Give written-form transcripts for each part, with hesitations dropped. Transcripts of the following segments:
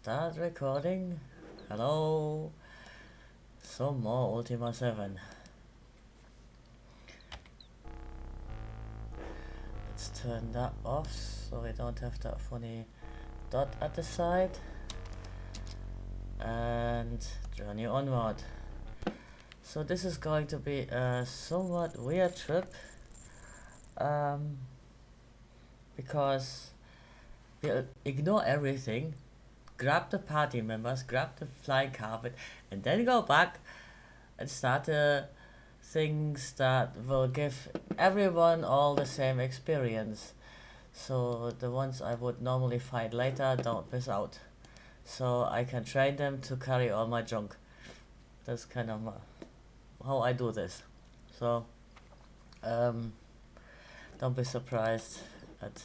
Start recording. Hello. Some more Ultima 7. Let's turn that off so we don't have that funny dot at the side. And journey onward. So this is going to be a somewhat weird trip. Because we'll ignore everything, grab the party members, grab the flying carpet, and then go back and start things that will give everyone all the same experience. So the ones I would normally fight later don't miss out. So I can train them to carry all my junk. That's kind of how I do this. So don't be surprised at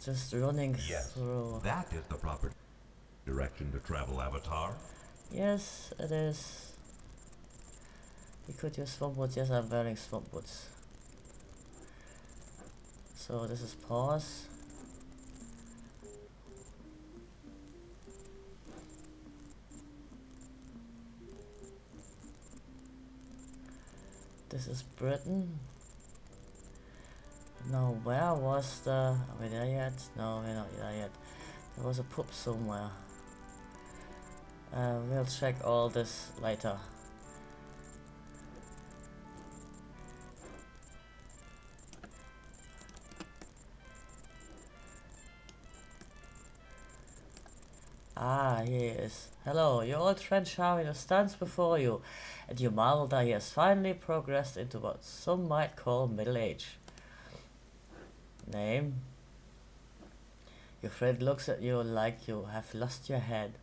just running Yes, through. that is the proper direction to travel, Avatar. Yes, it is. You could use swamp boots. Yes, I'm wearing swamp boots. So this is Paws. This is Britain. Now, where was the... Are we there yet? No, we're not there yet. There was a pub somewhere. We'll check all this later. Ah, here he is. Hello, your old friend Shamino stands before you, and you marvel that he has finally progressed into what some might call middle age. Name? Your friend looks at you like you have lost your head.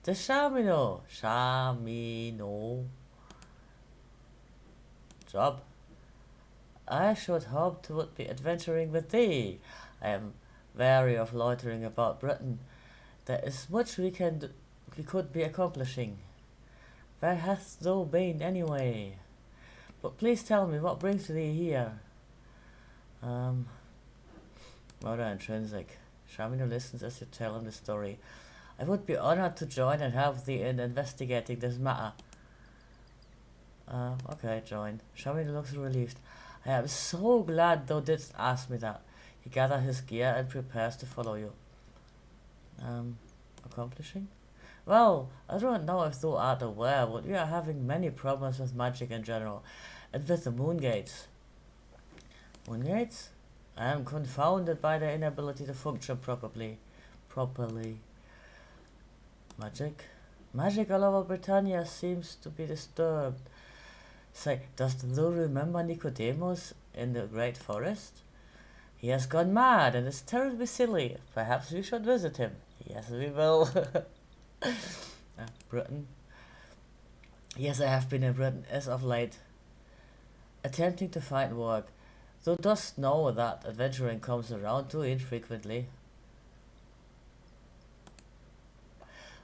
The Shamino! Shamino. Job? I should hope to would be adventuring with thee. I am weary of loitering about Britain. There is much we could be accomplishing. Where hast thou been anyway? But please tell me what brings thee here. Rather intrinsic. Shamino listens as you tell him the story. I would be honored to join and help thee in investigating this matter. Okay, join. Shamino looks relieved. I am so glad thou didst ask me that. He gathers his gear and prepares to follow you. Accomplishing? Well, I don't know if thou art aware, but we are having many problems with magic in general, and with the moon gates. Moon gates? I am confounded by their inability to function properly. Magic? Magic all over Britannia seems to be disturbed. Say, dost thou remember Nicodemus in the Great Forest? He has gone mad and is terribly silly. Perhaps we should visit him. Yes, we will. Britain. Yes, I have been in Britain as of late, attempting to find work. Thou dost know that adventuring comes around too infrequently.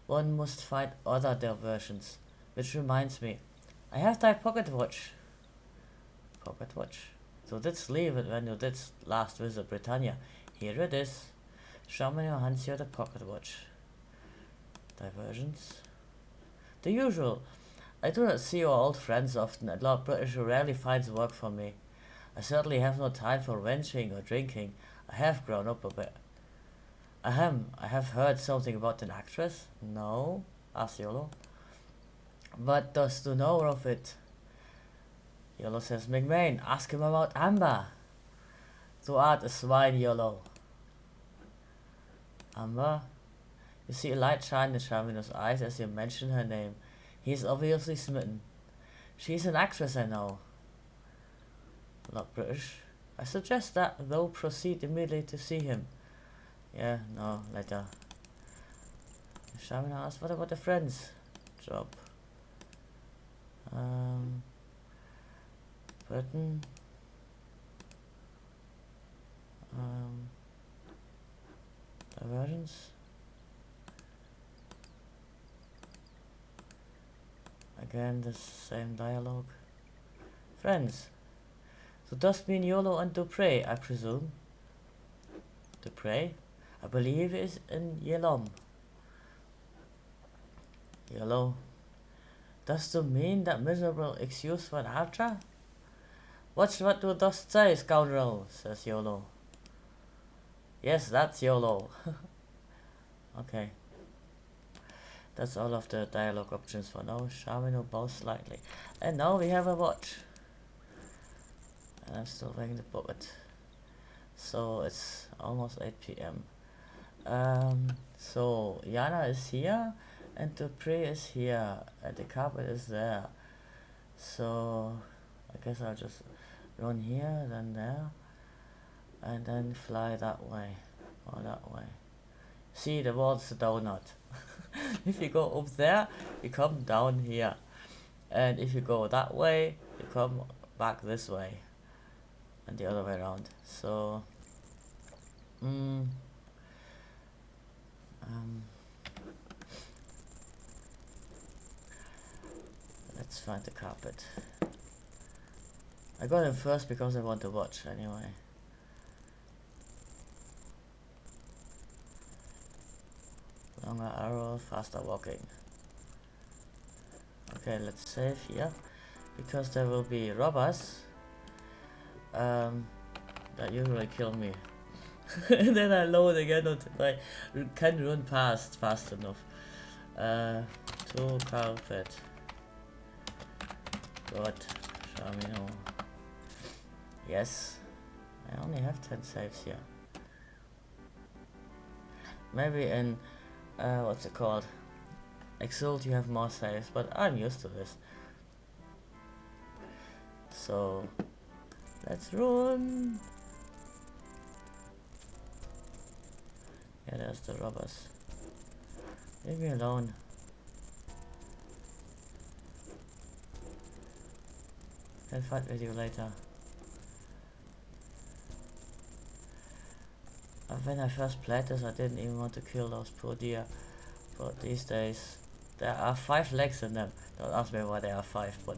One must find other diversions. Which reminds me, I have thy pocket watch. Pocket watch? So didst leave it when you did last visit Britannia. Here it is. Show me your hands here the pocket watch. Diversions? The usual. I do not see your old friends often, and Lord British rarely finds work for me. I certainly have no time for wenching or drinking. I have grown up a bit. Ahem, I have heard something about an actress. No? Asked Jhelom. What dost thou know of it? Jhelom says, McMain, ask him about Amber. Thou art a swine, Jhelom. Amber? You see a light shine in Shamino's eyes as you mention her name. He is obviously smitten. She is an actress, I know. Not British. I suggest that thou proceed immediately to see him. Yeah, no, later. Shamino asks, what about the friends? Job. Britain. Diversions. Again, the same dialogue. Friends. So dost mean Yolo and Dupre, I presume? Dupre? I believe is in Jhelom. Yellow. Does that mean that miserable excuse for an ultra? What do those say, scoundrel? Says YOLO. Yes, that's YOLO. Okay. That's all of the dialogue options for now. Shall we know both slightly? And now we have a watch. And I'm still wearing the bucket. So it's almost 8 p.m. So Yana is here and the prey is here and the carpet is there. So I guess I'll just run here, then there, and then fly that way or that way. See, the wall's a donut. If you go up there, you come down here, and if you go that way, you come back this way, and the other way around. So, let's find the carpet. I got him first because I want to watch anyway. Longer arrow, faster walking. Okay, let's save here because there will be robbers that usually kill me. And then I load again until I can run past fast enough. To carpet. Good. Shall we know? Yes. I only have 10 saves here. Maybe in what's it called? Exalt you have more saves, but I'm used to this. So let's run. Yeah, there's the robbers. Leave me alone. I'll fight with you later. When I first played this, I didn't even want to kill those poor deer. But these days, there are 5 legs in them. Don't ask me why there are 5, but...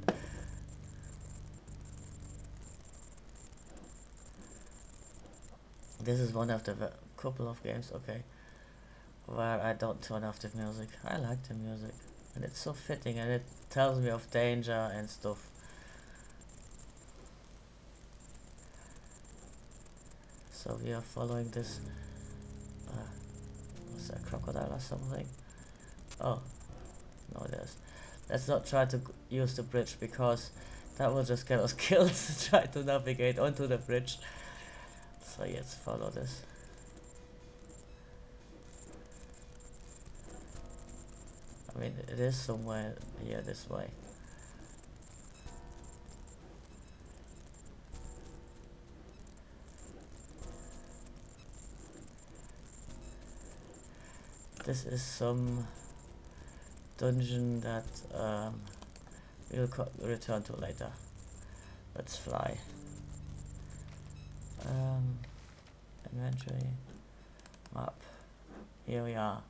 This is one of the couple of games, okay, where I don't turn off the music. I like the music, and it's so fitting, and it tells me of danger and stuff. So we are following this, was that a crocodile or something? Oh, no it is. Let's not try to use the bridge because that will just get us killed to try to navigate onto the bridge. So let's follow this. I mean, it is somewhere here this way. This is some dungeon that we'll return to later. Let's fly. Inventory. Map. Here we are.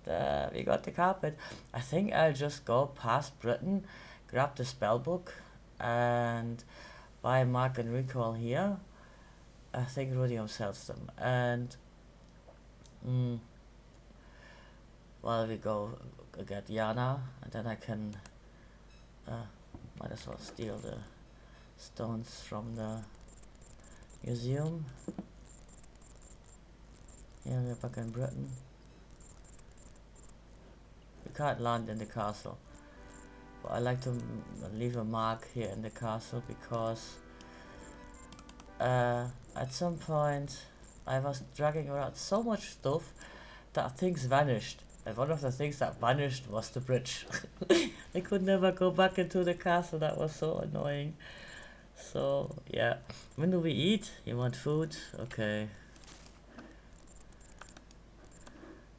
There, we got the carpet. I think I'll just go past Britain, grab the spell book, and buy Mark and Recall here. I think Rudium sells them. And while we go get Yana, and then I can might as well steal the stones from the museum. Yeah, we're back in Britain. We can't land in the castle, but I like to leave a mark here in the castle because at some point I was dragging around so much stuff that things vanished, and one of the things that vanished was the bridge. I could never go back into the castle. That was so annoying. So yeah, when do we eat? You want food? Okay.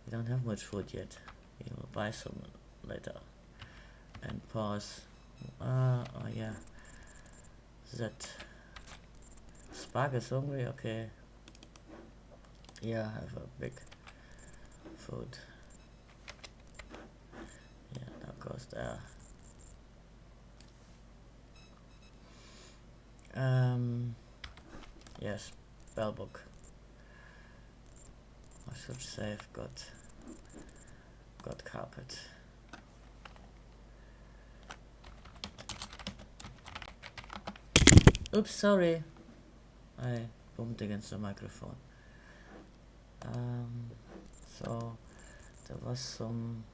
We don't have much food yet. We will buy some later. And Paws. Oh yeah. That Spark is hungry. Okay. Yeah, I have a big food. Yeah, that goes there. Yes, spell book. I should say I've got carpet. Oops, sorry. I bumped against the microphone. So there was some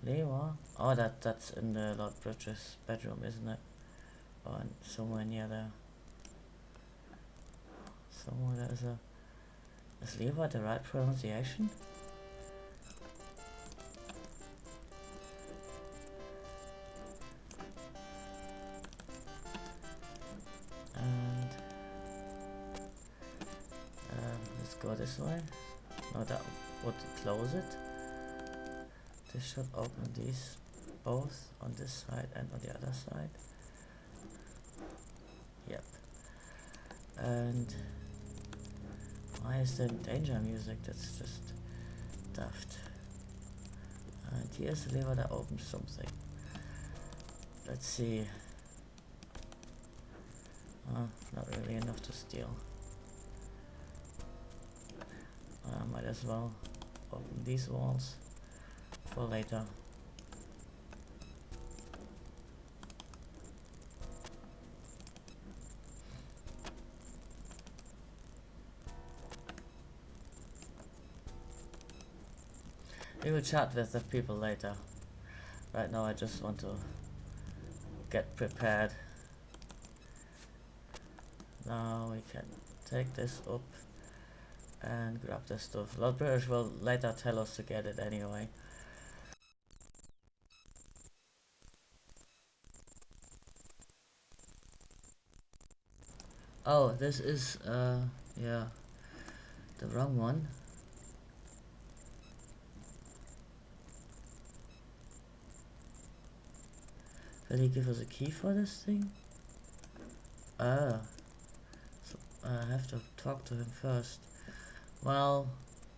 lever. Oh, that's in the Lord Bridges bedroom, isn't it? Or somewhere near there. Somewhere there's a... Is lever the right pronunciation? And let's go this way. No, that would close it. This should open these both on this side and on the other side. Yep. And why is there danger music? That's just daft. And here's a lever that opens something. Let's see. Not really enough to steal. Might as well open these walls for later. We will chat with the people later. Right now I just want to get prepared. Now we can take this up and grab the stuff. Lord British will later tell us to get it anyway. Oh, this is yeah, the wrong one. Will he give us a key for this thing? So I have to talk to him first. Well,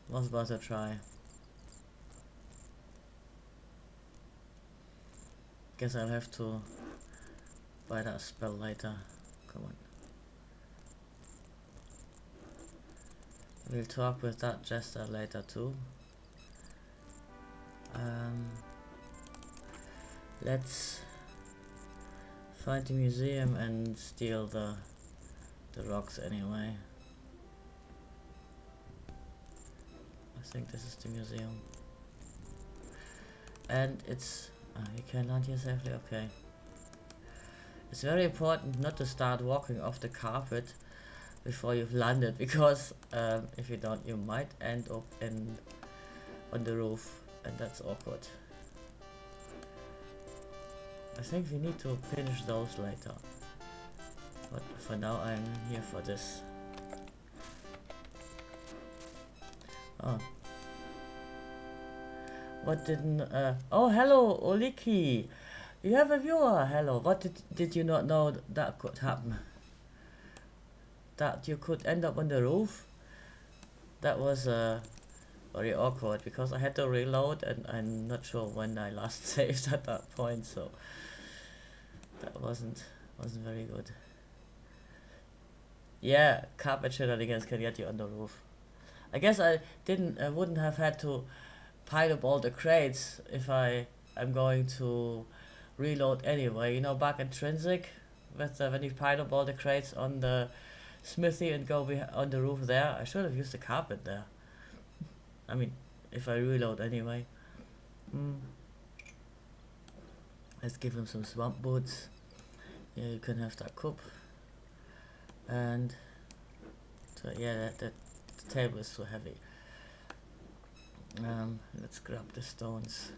was worth a try. Guess I'll have to buy that spell later. Come on. We'll talk with that jester later too. Let's find the museum and steal the rocks anyway. I think this is the museum. And it's... you can land here safely, okay. It's very important not to start walking off the carpet before you've landed, because if you don't, you might end up on the roof, and that's awkward. I think we need to finish those later, but for now I'm here for this. Oh. What didn't... oh, hello, Oliki! You have a viewer, hello. What did you not know that could happen? That you could end up on the roof? That was very awkward, because I had to reload and I'm not sure when I last saved at that point, so that wasn't very good. Yeah, carpet shenanigans can get you on the roof. I guess I wouldn't have had to pile up all the crates if I'm going to reload anyway. You know, back intrinsic, with when you pile up all the crates on the smithy and go on the roof there, I should have used the carpet there. I mean, if I reload anyway. Let's give him some swamp boots. Yeah, you can have that cup. And so, yeah, the table is too heavy. Let's grab the stones.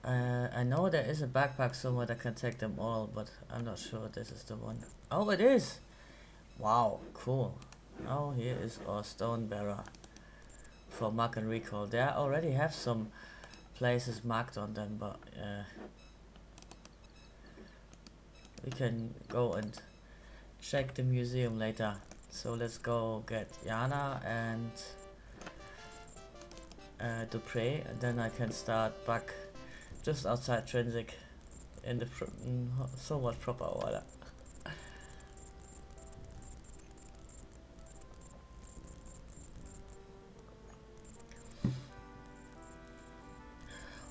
I know there is a backpack somewhere that can take them all, but I'm not sure this is the one. Oh, it is! Wow, cool. Oh, here is our stone bearer for mark and recall. They already have some places marked on them, but we can go and check the museum later. So let's go get Yana and Dupre, and then I can start back just outside Trinsic in the somewhat proper order.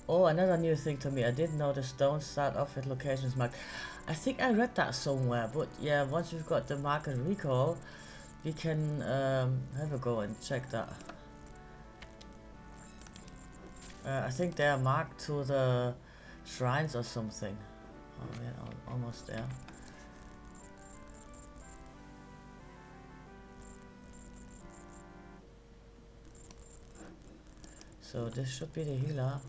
Oh, another new thing to me. I didn't notice don't start off with locations marked. I think I read that somewhere, but yeah, once we've got the mark and recall, we can have a go and check that. I think they are marked to the shrines or something. Oh, we're almost there. So this should be the healer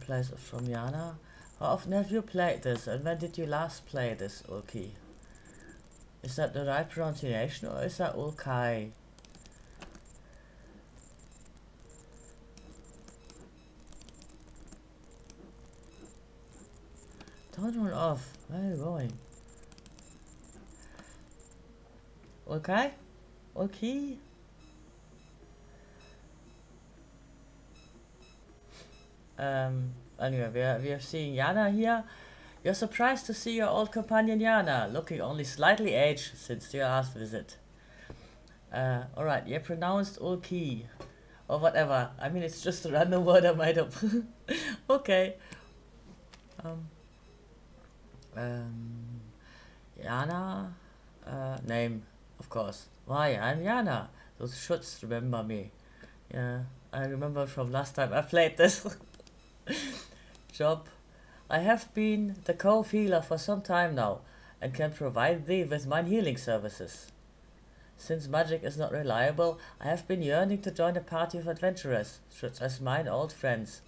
place from Yana. How often have you played this, and when did you last play this, Ulki? Is that the right pronunciation, or is that Ulkai? Don't run off. Where are you going? Okay? Okay? Anyway, we have seen Yana here. You're surprised to see your old companion Yana, looking only slightly aged since your last visit. Alright, you pronounced Ulki. Or whatever. I mean, it's just a random word I made up. Okay. Yana? Name, of course. Why, I'm Yana. Those shots remember me. Yeah, I remember from last time I played this. Job. I have been the co-healer for some time now, and can provide thee with mine healing services. Since magic is not reliable, I have been yearning to join a party of adventurers, such as mine old friends.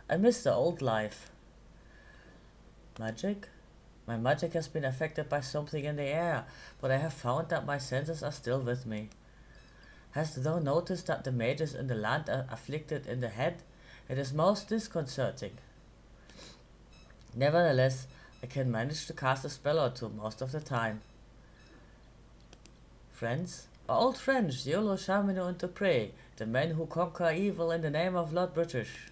I miss the old life. Magic? My magic has been affected by something in the air, but I have found that my senses are still with me. Hast thou noticed that the mages in the land are afflicted in the head? It is most disconcerting. Nevertheless, I can manage to cast a spell or two most of the time. Friends? Our old friends, Jhelom, Shamino and Dupré, the men who conquer evil in the name of Lord British.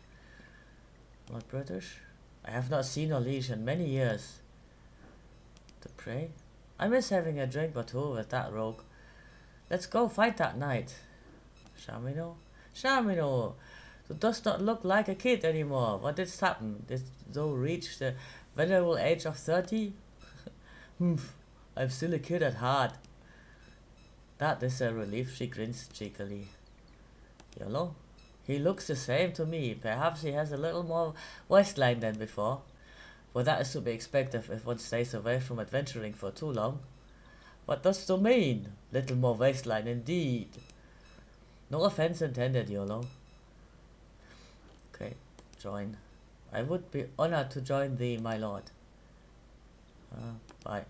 Lord British? I have not seen or leash in many years. Dupré? I miss having a drink or two with that rogue. Let's go fight that knight. Shamino? Shamino! Thou dost not look like a kid anymore. What did happen? Did thou reach the venerable age of 30? Humph, I'm still a kid at heart. That is a relief, she grins cheekily. Jhelom? He looks the same to me. Perhaps he has a little more waistline than before. But that is to be expected if one stays away from adventuring for too long. What does that mean? Little more waistline indeed. No offense intended, Jhelom. Okay, join. I would be honored to join thee, my lord. Bye.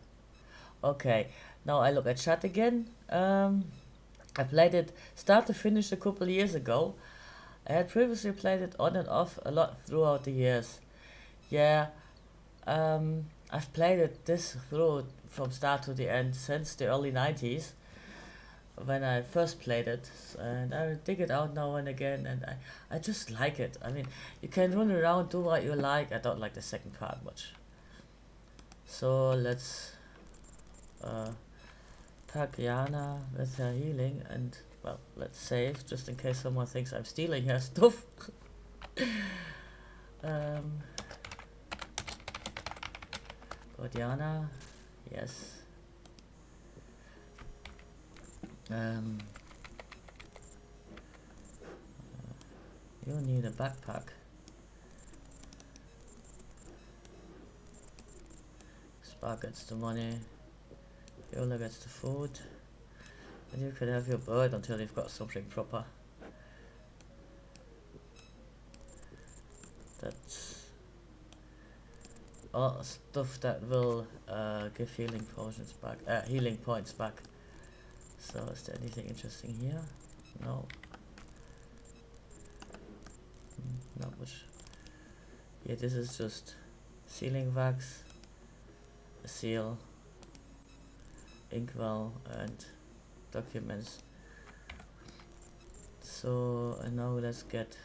Okay, now I look at chat again. I played it start to finish a couple years ago. I had previously played it on and off a lot throughout the years. Yeah, I've played it this through from start to the end since the early 90s when I first played it, and I dig it out now and again, and I just like it. I mean, you can run around, do what you like. I don't like the second part much. So let's pack Yana with her healing, and well, let's save just in case someone thinks I'm stealing her stuff. Got Yana, yes. You need a backpack. Spark gets the money. Viola gets the food. And you could have your bird until you've got something proper. That's all stuff that will give healing potions back, healing points back. So is there anything interesting here? No. Not much. Yeah, this is just sealing wax, a seal, inkwell, and documents. So and now let's get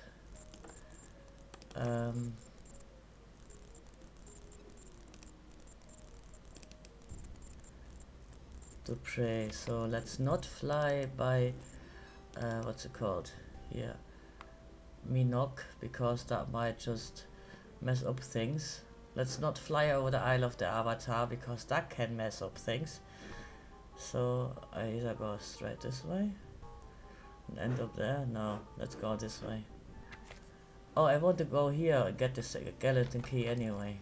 to pray. So let's not fly by what's it called here, Minoc, because that might just mess up things. Let's not fly over the Isle of the Avatar, because that can mess up things. So I either go straight this way and end up there. No, let's go this way. Oh, I want to go here and get the skeleton key anyway.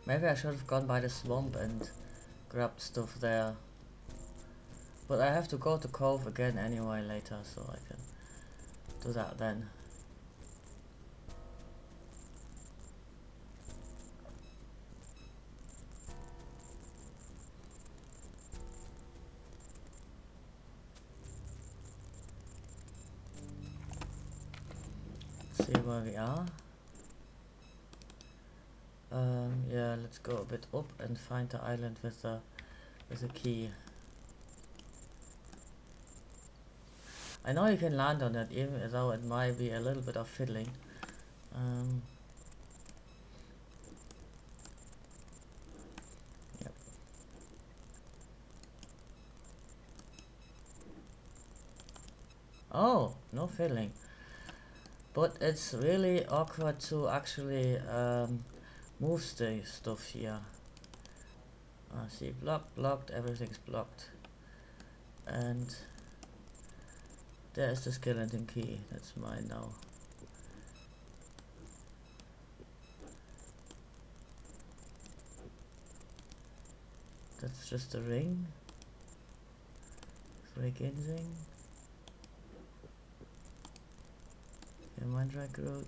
Maybe I should have gone by the swamp and grabbed stuff there. But I have to go to Cove again anyway later, so I can do that then. Let's see where we are. Yeah, let's go a bit up and find the island with the key. I know you can land on it, even though it might be a little bit of fiddling. Yep. Oh, no fiddling. But it's really awkward to actually move the stuff here. See, blocked, everything's blocked. And there's the skeleton key, that's mine now. That's just a ring. Reginsing. Yeah, Mandrake Road.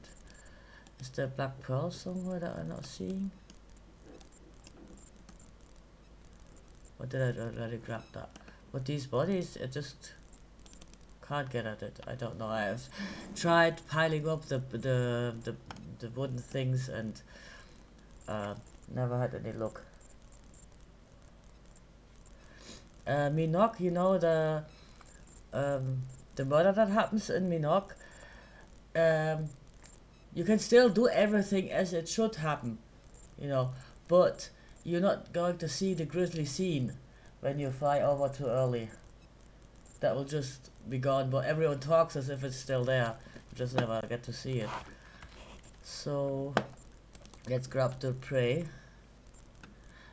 Is there black pearl somewhere that I'm not seeing? Or did I already grab that? But these bodies, I just can't get at it. I don't know. I've tried piling up the wooden things and never had any luck. Minoc, you know the murder that happens in Minoc. You can still do everything as it should happen, you know, but you're not going to see the grisly scene when you fly over too early. That will just be gone, but everyone talks as if it's still there. You just never get to see it. So let's grab the prey.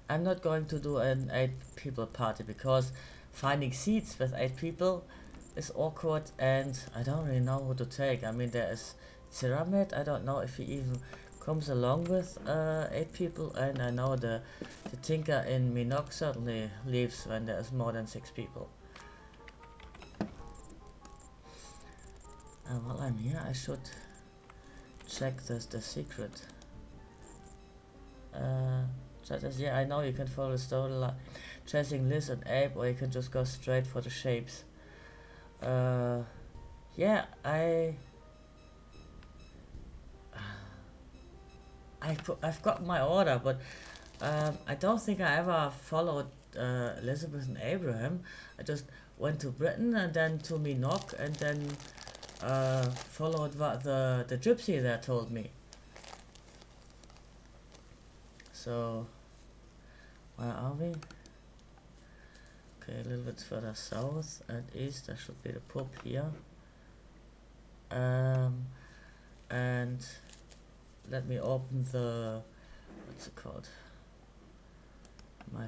I'm not going to do an 8 people party because finding seats with 8 people is awkward and I don't really know who to take. I mean, there is Pyramid. I don't know if he even comes along with 8 people, and I know the Tinker in Minoc certainly leaves when there is more than 6 people. While I'm here, I should check the secret. Yeah, I know you can follow the storyline, chasing Liz and Abe, or you can just go straight for the shapes. Yeah, I've got my order, but I don't think I ever followed Elizabeth and Abraham. I just went to Britain and then to Minoc and then followed what the gypsy there told me. So, where are we? Okay, a little bit further south and east. There should be the pub here. And let me open the, what's it called? My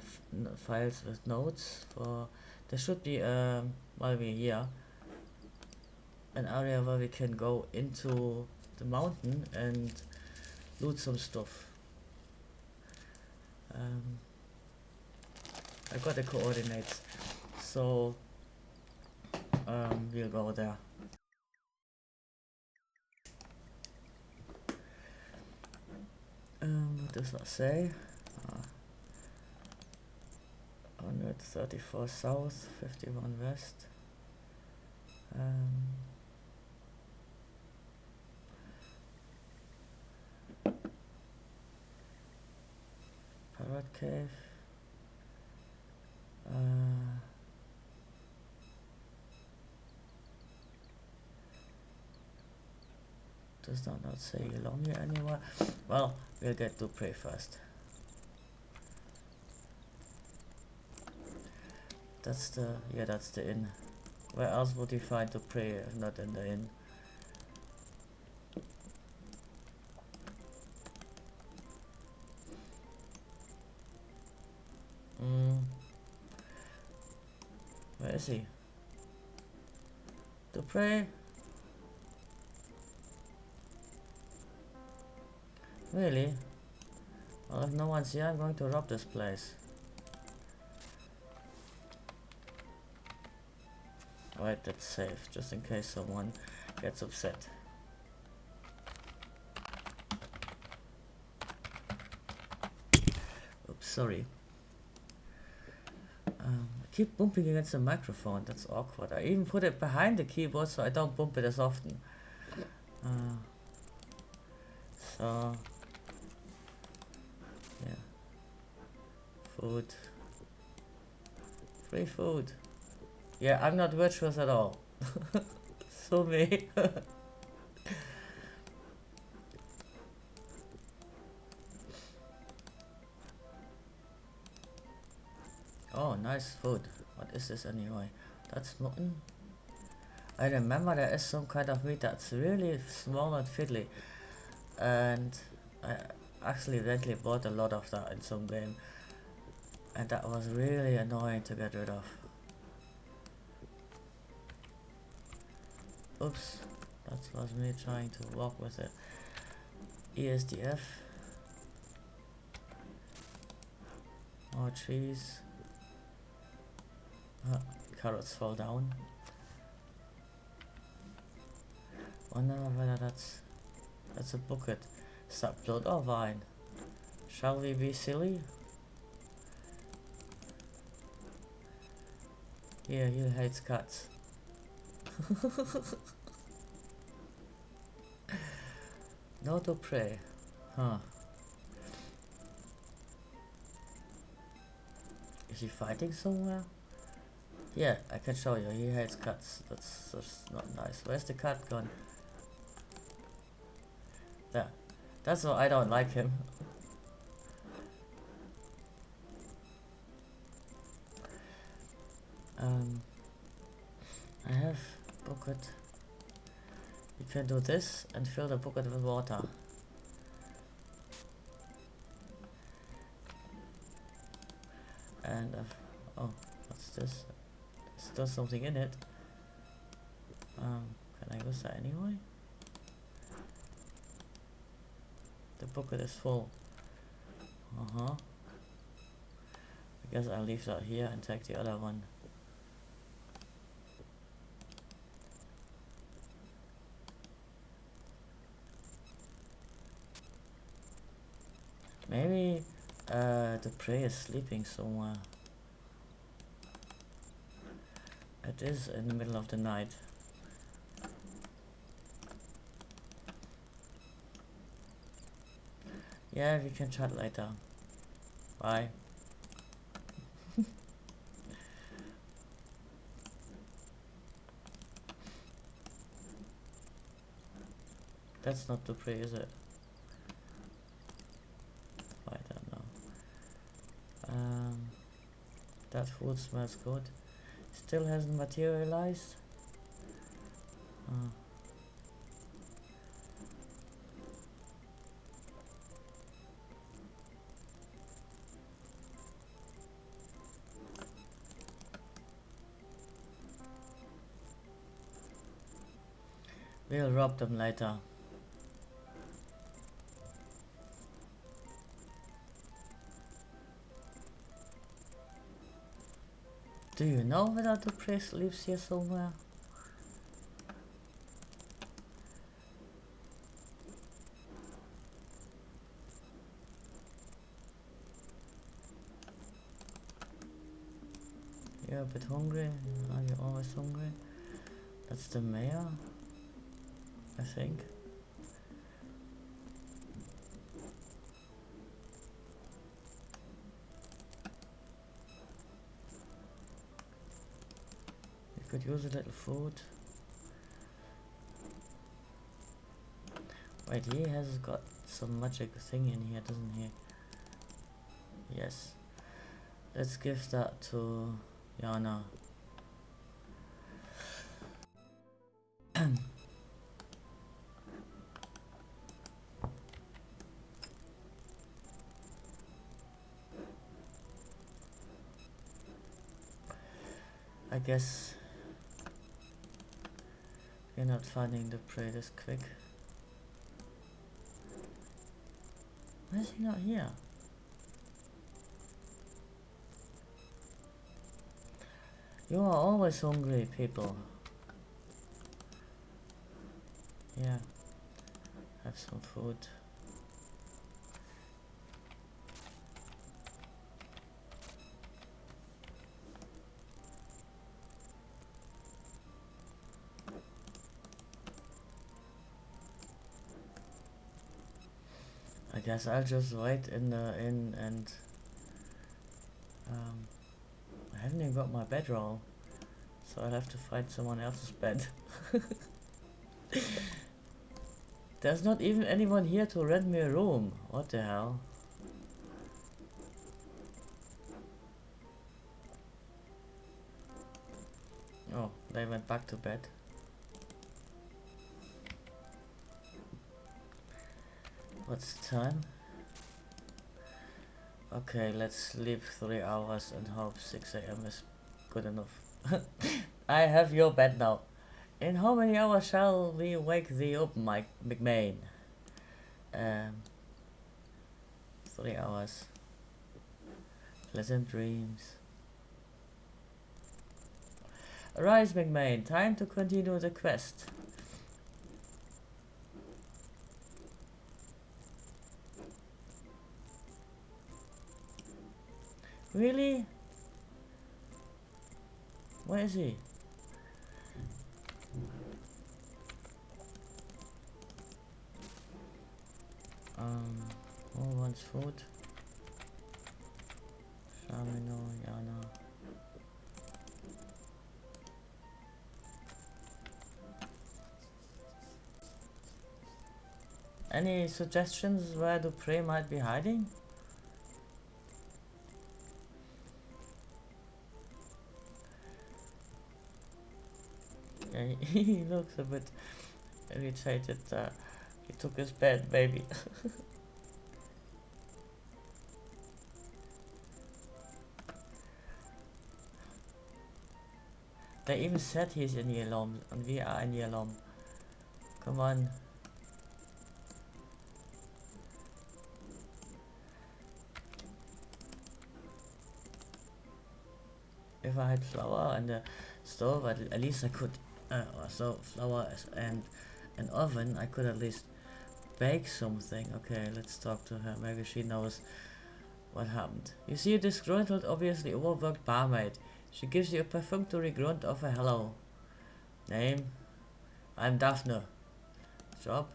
files with notes for. There should be while we're here an area where we can go into the mountain and loot some stuff. I got the coordinates, so we'll go there. What does that say? 134 south, 51 west. Parrot Cave. Does that not say Jhelom here anywhere? Well, we'll get to prey first. That's the, yeah, that's the inn. Where else would you find to pray if not in the inn? Where is he? To pray? Really? Well, if no one's here, I'm going to rob this place. Right, that's safe, just in case someone gets upset. Oops, sorry. I keep bumping against the microphone, that's awkward. I even put it behind the keyboard so I don't bump it as often. So, yeah. Food. Free food. Yeah, I'm not virtuous at all. So me. Oh, nice food. What is this anyway? That's mutton. I remember there is some kind of meat that's really small and fiddly. And I accidentally bought a lot of that in some game. And that was really annoying to get rid of. Oops. That was me trying to walk with it. ESDF. More trees. Carrots fall down. Wonder whether that's a bucket. Is that blood or wine? Shall we be silly? Yeah, he hates cats. No to pray. Huh. Is he fighting somewhere? Yeah, I can show you. He hates cats. That's just not nice. Where's the cat gone? There. That's why I don't like him. I have bucket. You can do this and fill the bucket with water. And oh, what's this? There's still something in it. Can I use that anyway? The bucket is full. I guess I'll leave that here and take the other one. Maybe the prey is sleeping somewhere. It is in the middle of the night. Yeah, we can chat later. Bye. That's not the prey, is it? I don't know. That food smells good. Still hasn't materialized. We'll rob them later. Do you know whether the priest lives here somewhere? You're a bit hungry. Are you always hungry? That's the mayor, I think. You could use a little food. Wait, he has got some magic thing in here, doesn't he? Yes. Let's give that to Yana. I guess we're not finding the prey this quick. Why is he not here? You are always hungry, people. Yeah, have some food. I guess I'll just wait in the inn and I haven't even got my bedroll, so I'll have to find someone else's bed. There's not even anyone here to rent me a room. What the hell? Oh, they went back to bed. What's the time? Okay, let's sleep 3 hours and hope 6 AM is good enough. I have your bed now. In how many hours shall we wake thee up, Mike McMain? 3 hours. Pleasant dreams. Arise, McMain. Time to continue the quest. Really? Where is he? Who wants food? Shamino, Yana. Any suggestions where the prey might be hiding? Yeah, he looks a bit irritated. He took his bed, baby. They even said he's in Jhelom, and we are in Jhelom. Come on. If I had flour and the stove, at least I could, so flour and an oven, I could at least bake something. Okay, let's talk to her. Maybe she knows what happened. You see a disgruntled, obviously overworked barmaid. She gives you a perfunctory grunt of a hello. Name? I'm Daphne. Job?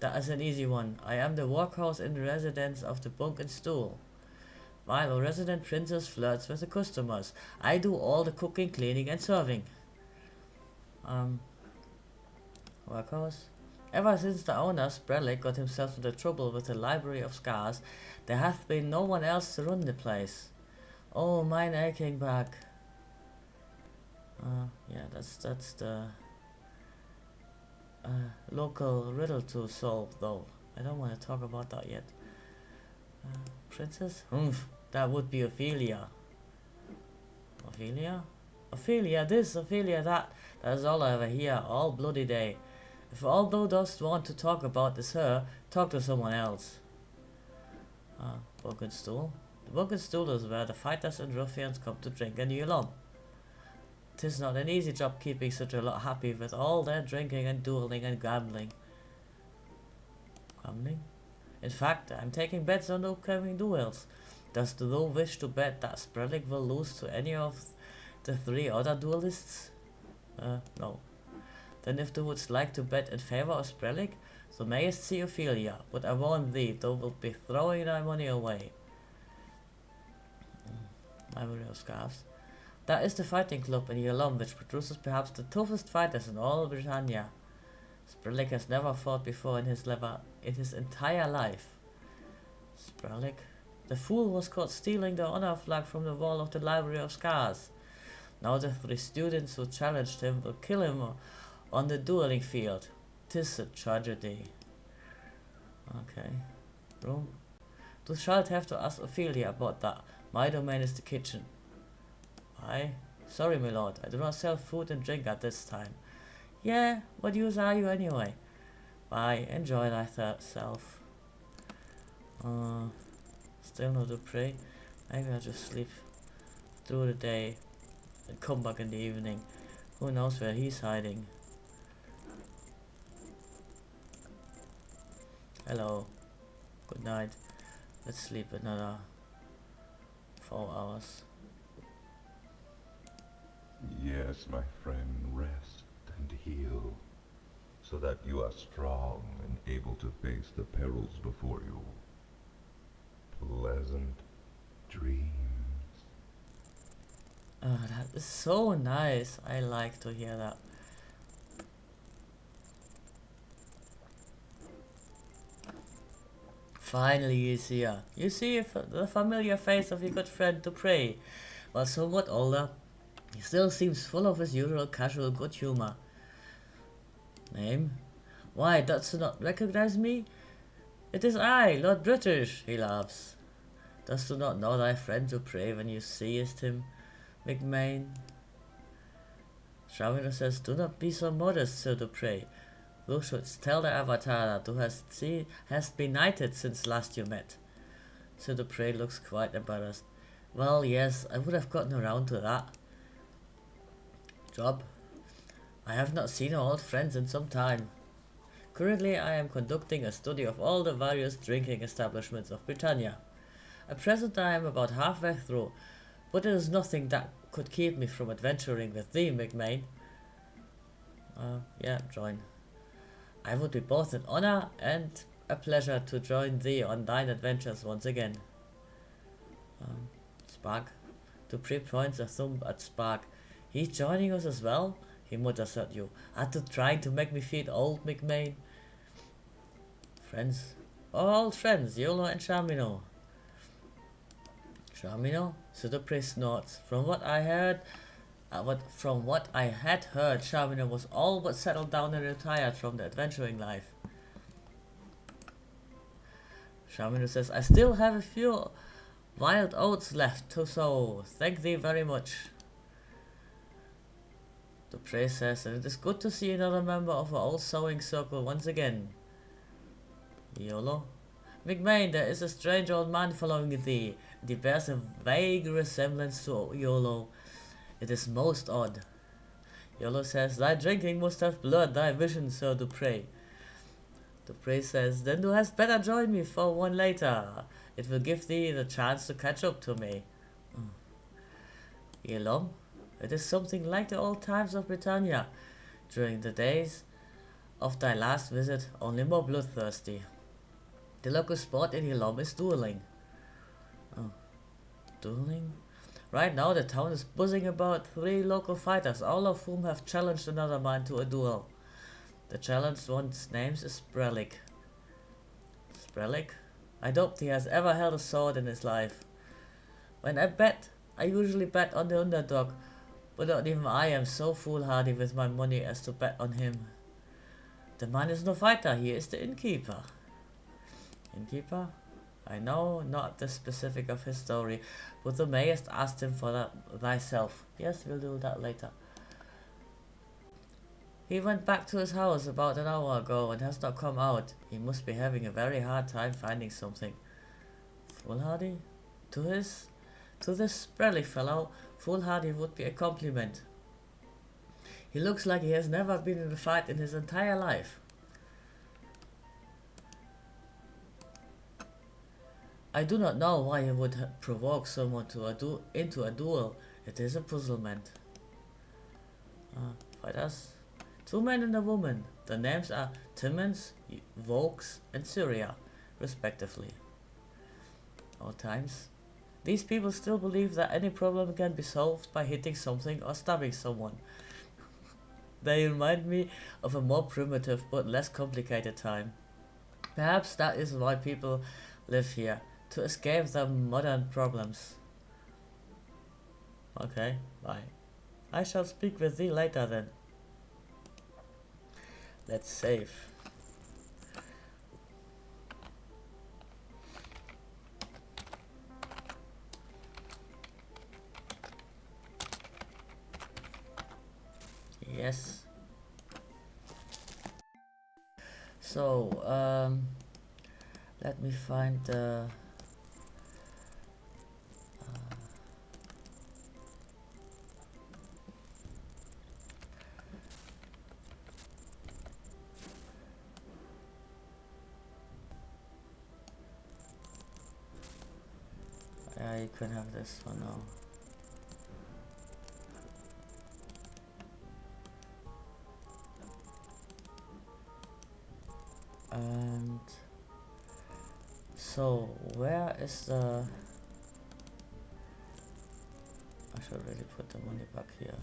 That is an easy one. I am the workhouse in the residence of the Bunk and Stool. While a resident princess flirts with the customers, I do all the cooking, cleaning and serving. Workhouse? Ever since the owner, Sprelick, got himself into trouble with the Library of Scars, there hath been no one else to run the place. Oh, mine aching back. Yeah, that's the local riddle to solve, though. I don't want to talk about that yet. Princess? That would be Ophelia. Ophelia? Ophelia this, Ophelia that. That's all I ever hear, all bloody day. If all thou dost want to talk about is her, talk to someone else. Broken Stool? The Broken Stool is where the fighters and ruffians come to drink and Jhelom. 'Tis not an easy job keeping such a lot happy with all their drinking and dueling and gambling. Gambling? In fact, I'm taking bets on the upcoming duels. Does thou wish to bet that Sprelick will lose to any of the 3 other duelists? No. Then if thou wouldst like to bet in favor of Sprelick, thou mayest see Ophelia, but I warn thee, thou wilt be throwing thy money away. Library of Scars. That is the fighting club in Jhelom, which produces perhaps the toughest fighters in all Britannia. Sprelick has never fought before in his entire life. Sprelick? The fool was caught stealing the honor flag from the wall of the Library of Scars. Now the 3 students who challenged him will kill him on the dueling field. 'Tis a tragedy. Okay. Room. Thou shalt have to ask Ophelia about that. My domain is the kitchen. Why? Sorry, my lord, I do not sell food and drink at this time. Yeah, what use are you anyway? Bye, enjoy thyself. Still no to pray. Maybe I'll just sleep through the day and come back in the evening. Who knows where he's hiding? Hello. Good night. Let's sleep another 4 hours. Yes, my friend, rest and heal, so that you are strong and able to face the perils before you. Pleasant dreams. Oh, that is so nice. I like to hear that. Finally he's here. You see the familiar face of your good friend to pray. While somewhat older, he still seems full of his usual casual good humor. Name? Why, dost thou not recognize me? It is I, Lord British, he laughs. Dost thou not know thy friend to pray when you seest him, McMain? Shamino says, do not be so modest, Sir Dupre. Thou shouldst tell the Avatar that thou hast been knighted since last you met. Sir Dupre looks quite embarrassed. Well, yes, I would have gotten around to that. Job? I have not seen our old friends in some time. Currently, I am conducting a study of all the various drinking establishments of Britannia. At present, I am about halfway through, but it is nothing that could keep me from adventuring with thee, McMain. Yeah, join. I would be both an honor and a pleasure to join thee on thine adventures once again. Spark. Dupree points a thumb at Spark. He's joining us as well? He mutters at you. Are you trying to make me feel old, McMain? Friends. Old friends, Jhelom and Shamino. Shamino? Sir Dupree snorts. From what I had heard, Shamino was all but settled down and retired from the adventuring life. Shamino says, I still have a few wild oats left to sow. Thank thee very much. Dupree says, and it is good to see another member of our old sewing circle once again. Jhelom? McMain, there is a strange old man following thee. He bears a vague resemblance to Jhelom. It is most odd. Jhelom says, thy drinking must have blurred thy vision, Sir Dupree. Dupree says, then thou hast better join me for one later. It will give thee the chance to catch up to me. Jhelom? It is something like the old times of Britannia, during the days of thy last visit, only more bloodthirsty. The local sport in Jhelom is dueling. Dueling? Right now the town is buzzing about 3 local fighters, all of whom have challenged another man to a duel. The challenged one's name is Sprelick. Sprelick? I doubt he has ever held a sword in his life. When I bet, I usually bet on the underdog, but not even I am so foolhardy with my money as to bet on him. The man is no fighter, he is the innkeeper. Innkeeper? I know not the specific of his story, but thou mayest ask him for that thyself. Yes, we'll do that later. He went back to his house about an hour ago and has not come out. He must be having a very hard time finding something. Foolhardy? To this Sprelly fellow, foolhardy would be a compliment. He looks like he has never been in a fight in his entire life. I do not know why he would provoke someone into a duel. It is a puzzlement. Fighters? 2 men and a woman. The names are Timmons, Vokes, and Syria, respectively. Old times. These people still believe that any problem can be solved by hitting something or stabbing someone. They remind me of a more primitive but less complicated time. Perhaps that is why people live here, to escape their modern problems. Okay, bye. I shall speak with thee later then. Let's save. Yes. So, let me find the... yeah, you can have this for now. And so, where is the... I should really put the money back here.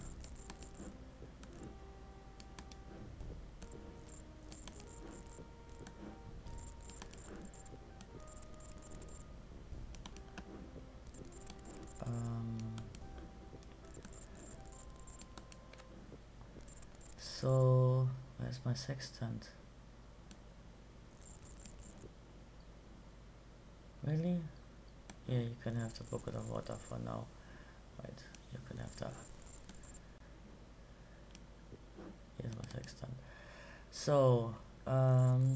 So, where's my sextant? Really? Yeah, you can have the bucket of water for now. Right, you can have that. Here's my sextant. So, let's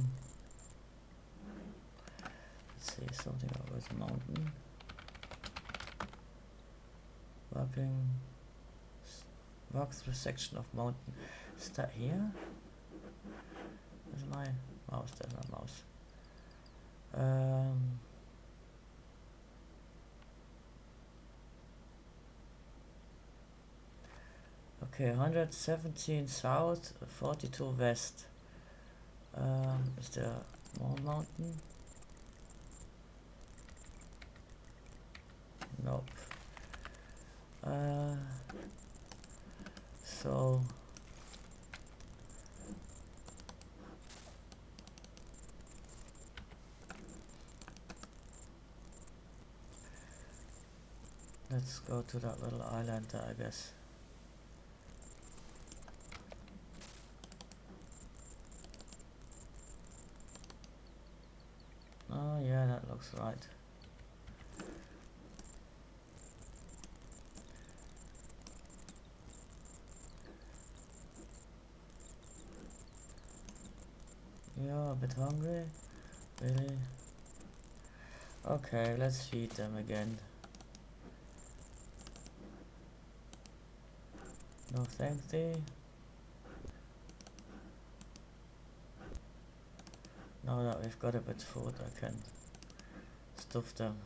see, something over the mountain. Walk through section of mountain. Is that here? Where's my mouse? There's my mouse. Okay, 117 south, 42 west. Is there more mountain? Nope. So let's go to that little island, I guess. Oh yeah, that looks right. You're a bit hungry? Really? Okay, let's feed them again. No thanks thee. Now that we've got a bit of food, I can stuff them.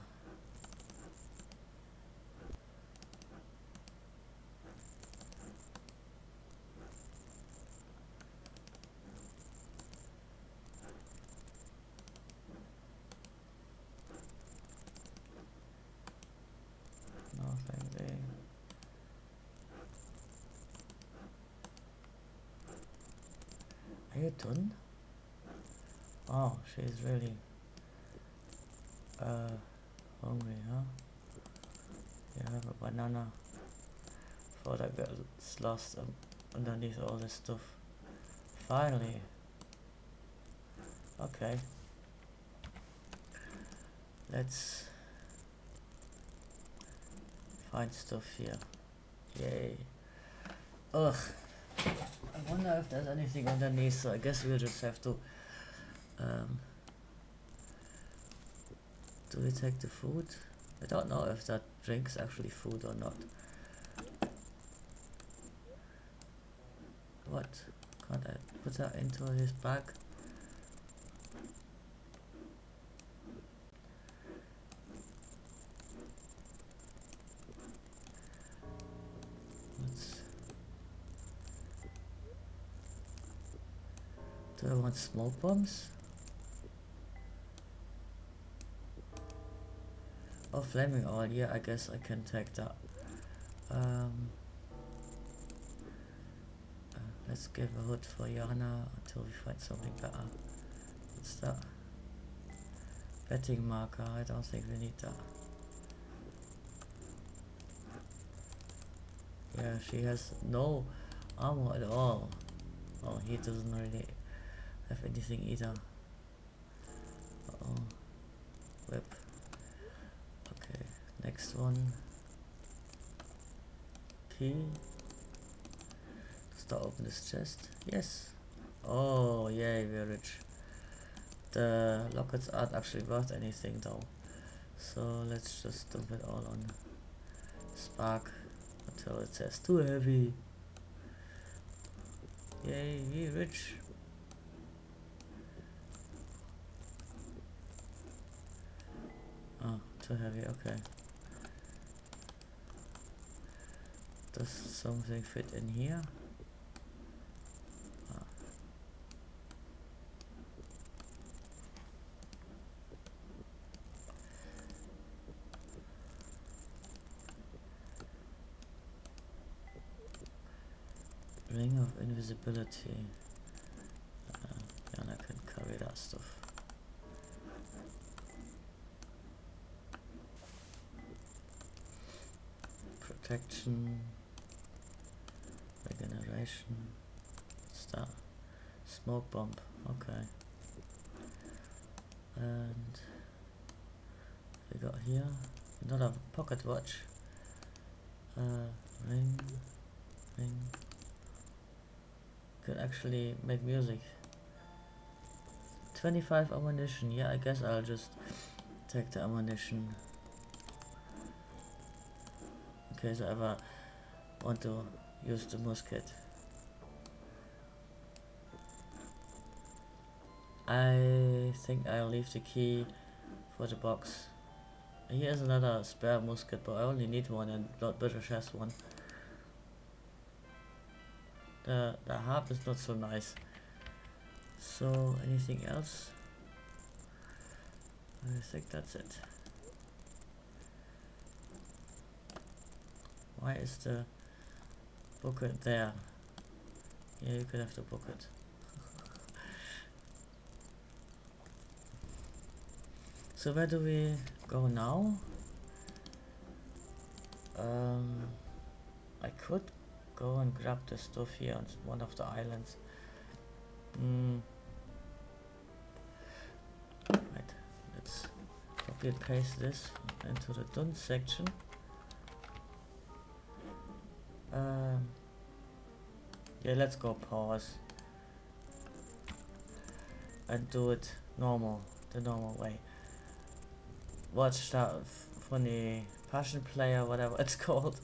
No thanks thee. Are you done? Oh, she's really hungry, huh? You have a banana. Thought I got lost underneath all this stuff. Finally. Okay. Let's find stuff here. Yay. Ugh. I wonder if there's anything underneath, so I guess we'll just have to do we take the food? I don't know if that drink's actually food or not. What? Can't I put that into his bag? Do I want smoke bombs? Oh, flaming oil, yeah, I guess I can take that. Let's give a hood for Yana until we find something better. What's that? Betting marker, I don't think we need that. Yeah, she has no armor at all. Oh, he doesn't really have anything either. Uh-oh. Whip. Okay, next one. Key. Start open this chest. Yes. Oh, yay, we're rich. The lockets aren't actually worth anything though. So let's just dump it all on Spark until it says too heavy. Yay, we rich. Oh, too heavy, okay. Does something fit in here? Ah. Ring of invisibility. Yeah, I can carry that stuff. Protection. Regeneration. What's that? Smoke bomb. Okay. And we got here another pocket watch. Ring. Could actually make music. 25 ammunition. Yeah, I guess I'll just take the ammunition in case I ever want to use the musket. I think I'll leave the key for the box. Here's another spare musket, but I only need one and Lord British has one. The harp is not so nice. So anything else? I think that's it. Why is the bucket there? Yeah, you could have the bucket. So where do we go now? I could go and grab the stuff here on one of the islands. Right, let's copy and paste this into the done section. Yeah, let's go pause and do it the normal way. Watch that funny passion player, whatever it's called.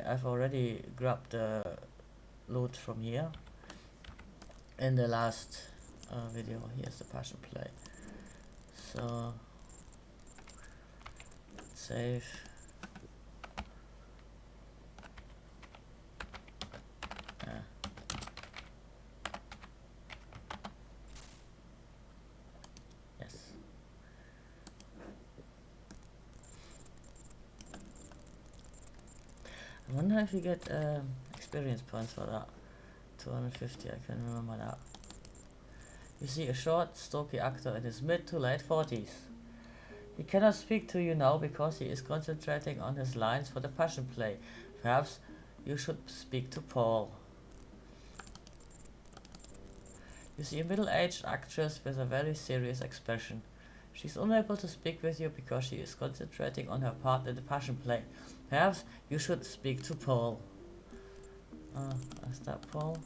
I've already grabbed the loot from here in the last video. Here's the passion play. So save. Yes. I wonder if you get experience points for that. 250, I can remember that. You see a short, stocky actor in his mid to late 40s. He cannot speak to you now because he is concentrating on his lines for the passion play. Perhaps you should speak to Paul. You see a middle-aged actress with a very serious expression. She's unable to speak with you because she is concentrating on her part in the passion play. Perhaps you should speak to Paul. Is that Paul?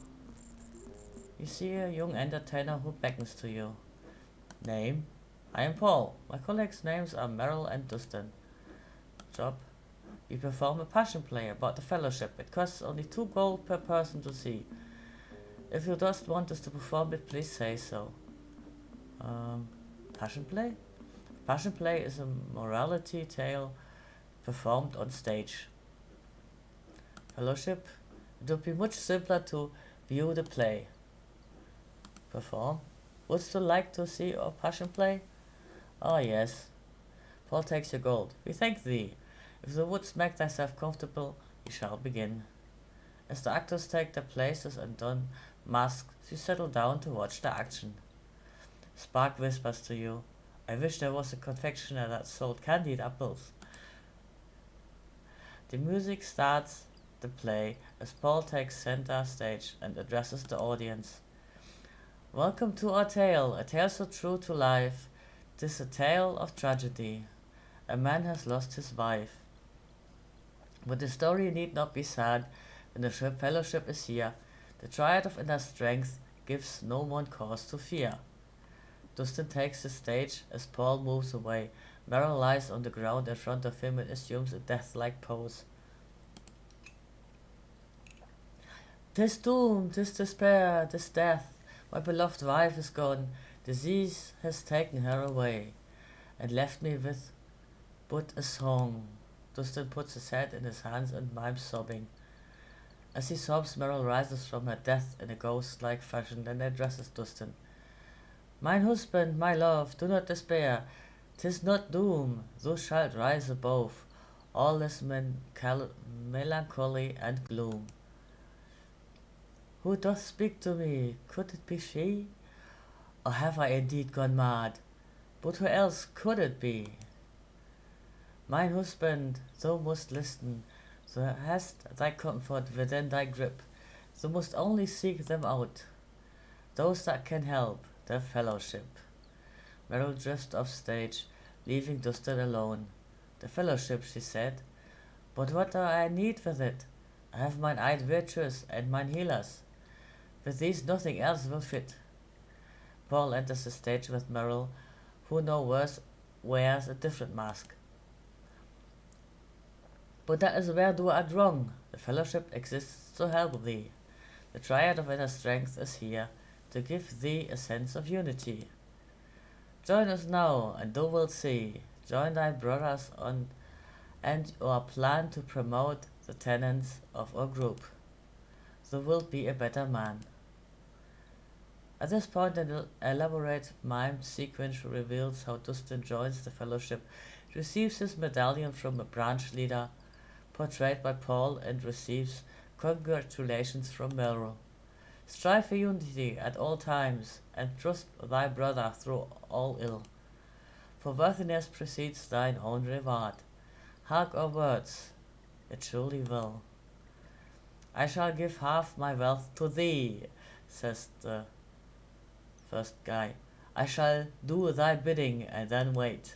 You see a young entertainer who beckons to you. Name? I am Paul. My colleagues' names are Merrill and Dustin. Job? We perform a passion play about the fellowship. It costs only 2 gold per person to see. If you just want us to perform it, please say so. Passion play? Passion play is a morality tale performed on stage. Fellowship? It would be much simpler to view the play. Perform? Wouldst you like to see our passion play? Oh yes. Paul takes your gold. We thank thee. If thou wouldst make thyself comfortable, we shall begin. As the actors take their places and Don mask, you settle down to watch the action. Spark whispers to you, I wish there was a confectioner that sold candied apples. The music starts to play as Paul takes center stage and addresses the audience. Welcome to our tale, a tale so true to life. 'Tis a tale of tragedy. A man has lost his wife. But the story need not be sad when the fellowship is here. The triad of inner strength gives no one cause to fear. Dustin takes the stage as Paul moves away. Meryl lies on the ground in front of him and assumes a death-like pose. "'Tis doom, 'tis despair, 'tis death. My beloved wife is gone. Disease has taken her away, and left me with but a song." Dustin puts his head in his hands and mimes sobbing. As he sobs, Meryl rises from her death in a ghost-like fashion, then addresses Dustin. "Mine husband, my love, do not despair. 'Tis not doom, thou shalt rise above all this melancholy and gloom. Who doth speak to me? Could it be she? Or have I indeed gone mad? But who else could it be? Mine husband, thou must listen. Thou hast thy comfort within thy grip. Thou must only seek them out, those that can help their fellowship." Meryl drifts off stage, leaving Dustin alone. "The fellowship," she said. "But what do I need with it? I have mine eyed virtues and mine healers. With these nothing else will fit." Paul enters the stage with Meryl, who no worse wears a different mask. "But that is where thou art wrong. The fellowship exists to help thee. The triad of inner strength is here to give thee a sense of unity. Join us now, and thou wilt see. Join thy brothers on and our plan to promote the tenets of our group. Thou wilt be a better man." At this point, an elaborate mime sequence reveals how Dustin joins the fellowship, receives his medallion from a branch leader, portrayed by Paul, and receives congratulations from Meryl. "Strive for unity at all times, and trust thy brother through all ill. For worthiness precedes thine own reward. Hark our words, it truly will." "I shall give half my wealth to thee," says the first guy. "I shall do thy bidding and then wait.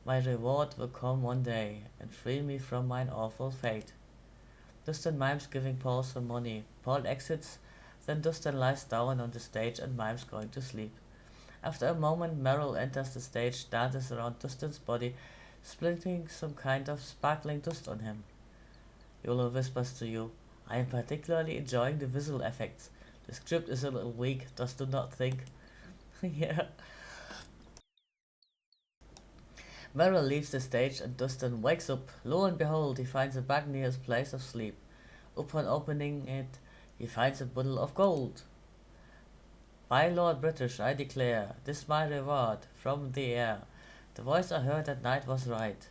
My reward will come one day and free me from mine awful fate." Dustin mimes giving Paul some money. Paul exits, then Dustin lies down on the stage and mimes going to sleep. After a moment, Meryl enters the stage, dances around Dustin's body, splintering some kind of sparkling dust on him. Jhelom whispers to you, "I am particularly enjoying the visual effects. The script is a little weak, thus do not think." Yeah. Meryl leaves the stage and Dustin wakes up. Lo and behold, he finds a bag near his place of sleep. Upon opening it, he finds a bundle of gold. "By Lord British, I declare, this my reward from the air. The voice I heard at night was right.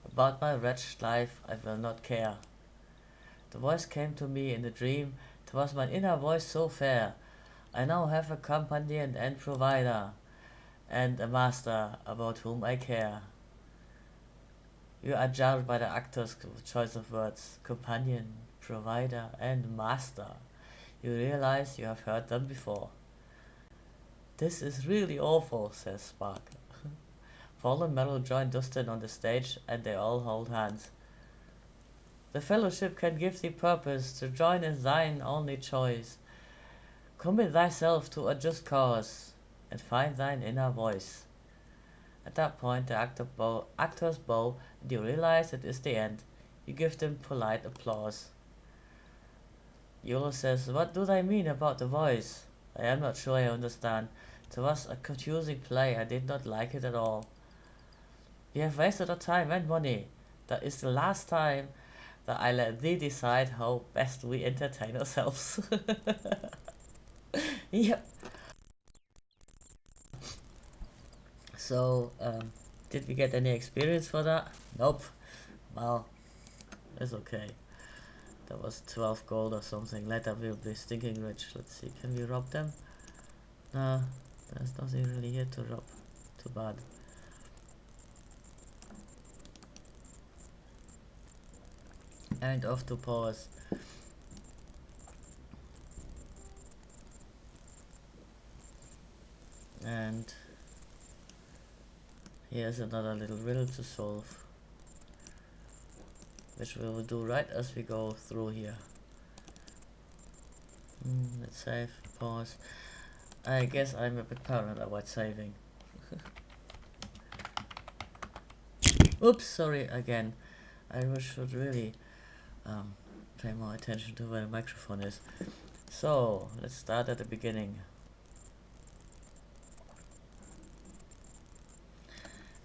About my wretched life I will not care. The voice came to me in a dream. 'Twas mine inner voice so fair. I now have a companion and provider, and a master about whom I care." You are jarred by the actor's choice of words. Companion, provider, and master. You realize you have heard them before. "This is really awful," says Spark. Paul and Meryl join Dustin on the stage and they all hold hands. "The fellowship can give thee purpose, to join is thine only choice. Commit thyself to a just cause, and find thine inner voice." At that point, the actors bow, and you realize it is the end. You give them polite applause. Jhelom says, "What do they mean about the voice? I am not sure I understand. It was a confusing play. I did not like it at all. We have wasted our time and money. That is the last time that I let thee decide how best we entertain ourselves." Yep. So, did we get any experience for that? Nope. Well, it's okay. That was 12 gold or something. Later we'll be stinking rich. Let's see, can we rob them? No, there's nothing really here to rob. Too bad. And off to Paws. And here's another little riddle to solve, which we will do right as we go through here. Let's save, pause. I guess I'm a bit paranoid about saving. Oops, sorry again. I should really pay more attention to where the microphone is. So, let's start at the beginning.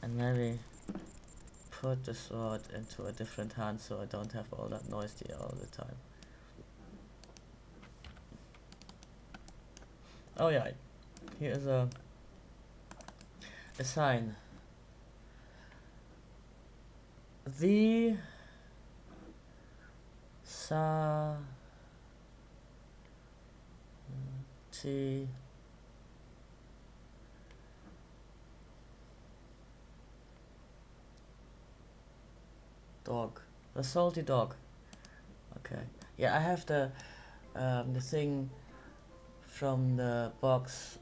And maybe put the sword into a different hand so I don't have all that noise here all the time. Oh yeah, here's a sign. The dog. The salty dog. Okay. Yeah, I have the thing from the box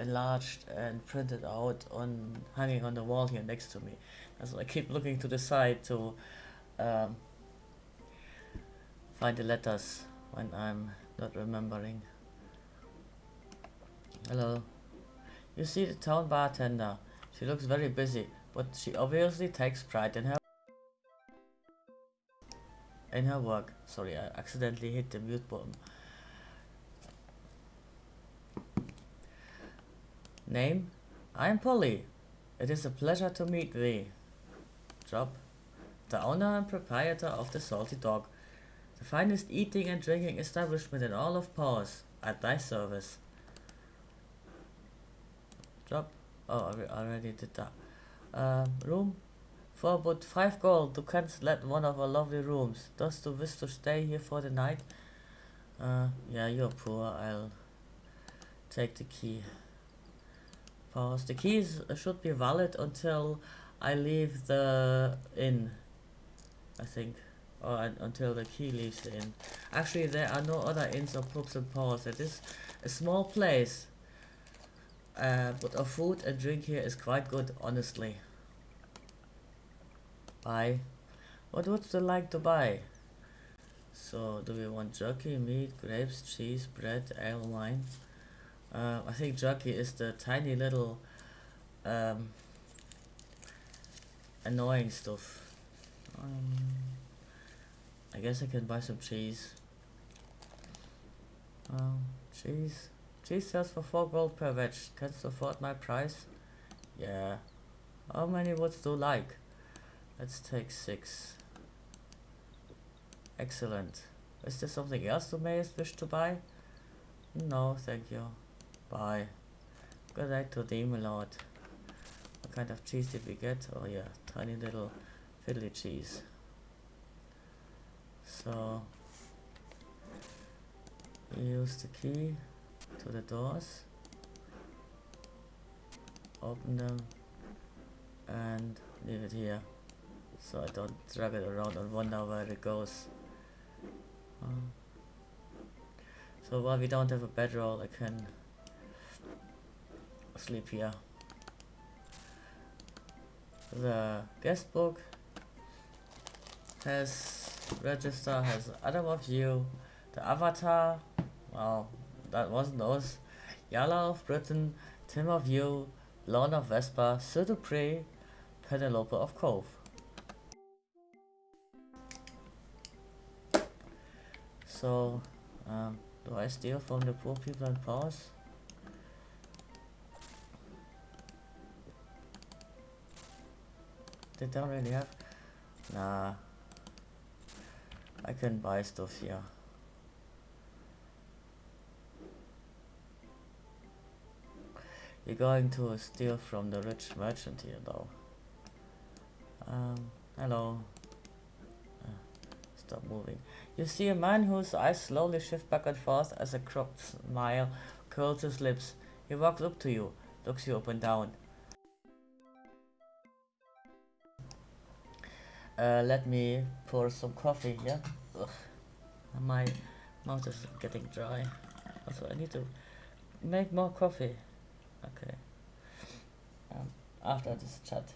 enlarged and printed out on hanging on the wall here next to me. So I keep looking to the side to find the letters when I'm not remembering. Hello. You see the town bartender. She looks very busy, but she obviously takes pride in her work. Sorry, I accidentally hit the mute button. Name? I am Polly. It is a pleasure to meet thee. Job? The owner and proprietor of the Salty Dog, the finest eating and drinking establishment in all of Paws, at thy service. Job? Oh, I already did that. Room? For but 5 gold, du kannst let one of our lovely rooms. Dost du wish to stay here for the night? Yeah, you're poor. I'll take the key. Pause. The keys should be valid until I leave the inn, I think. Or until the key leaves the inn. Actually, there are no other inns or pubs in Paws. It is a small place. But our food and drink here is quite good, honestly. Buy. What would you like to buy? So, do we want jerky, meat, grapes, cheese, bread, ale, wine? I think jerky is the tiny little annoying stuff. I guess I can buy some cheese. Cheese. Cheese sells for 4 gold per veg. Canst afford my price? Yeah. How many would you like? Let's take 6. Excellent. Is there something else you may wish to buy? No, thank you. Bye. Good night to the Lord. What kind of cheese did we get? Oh yeah, tiny little fiddly cheese. So use the key to the doors, open them and leave it here so I don't drag it around and wonder where it goes. So while we don't have a bedroll, I can sleep here. The guest book has register, has Adam of You, the Avatar, wow, that wasn't us, Yala of Britain, Tim of You, Lorna of Vespa, Sir Dupree, Penelope of Cove. So, do I steal from the poor people in Paws? They don't really have. Nah. I can buy stuff here. You're going to steal from the rich merchant here though. Hello. Stop moving. You see a man whose eyes slowly shift back and forth as a crooked smile curls his lips. He walks up to you, looks you up and down. Let me pour some coffee, yeah? Ugh. My mouth is getting dry. Also, I need to make more coffee. Okay. After this chat.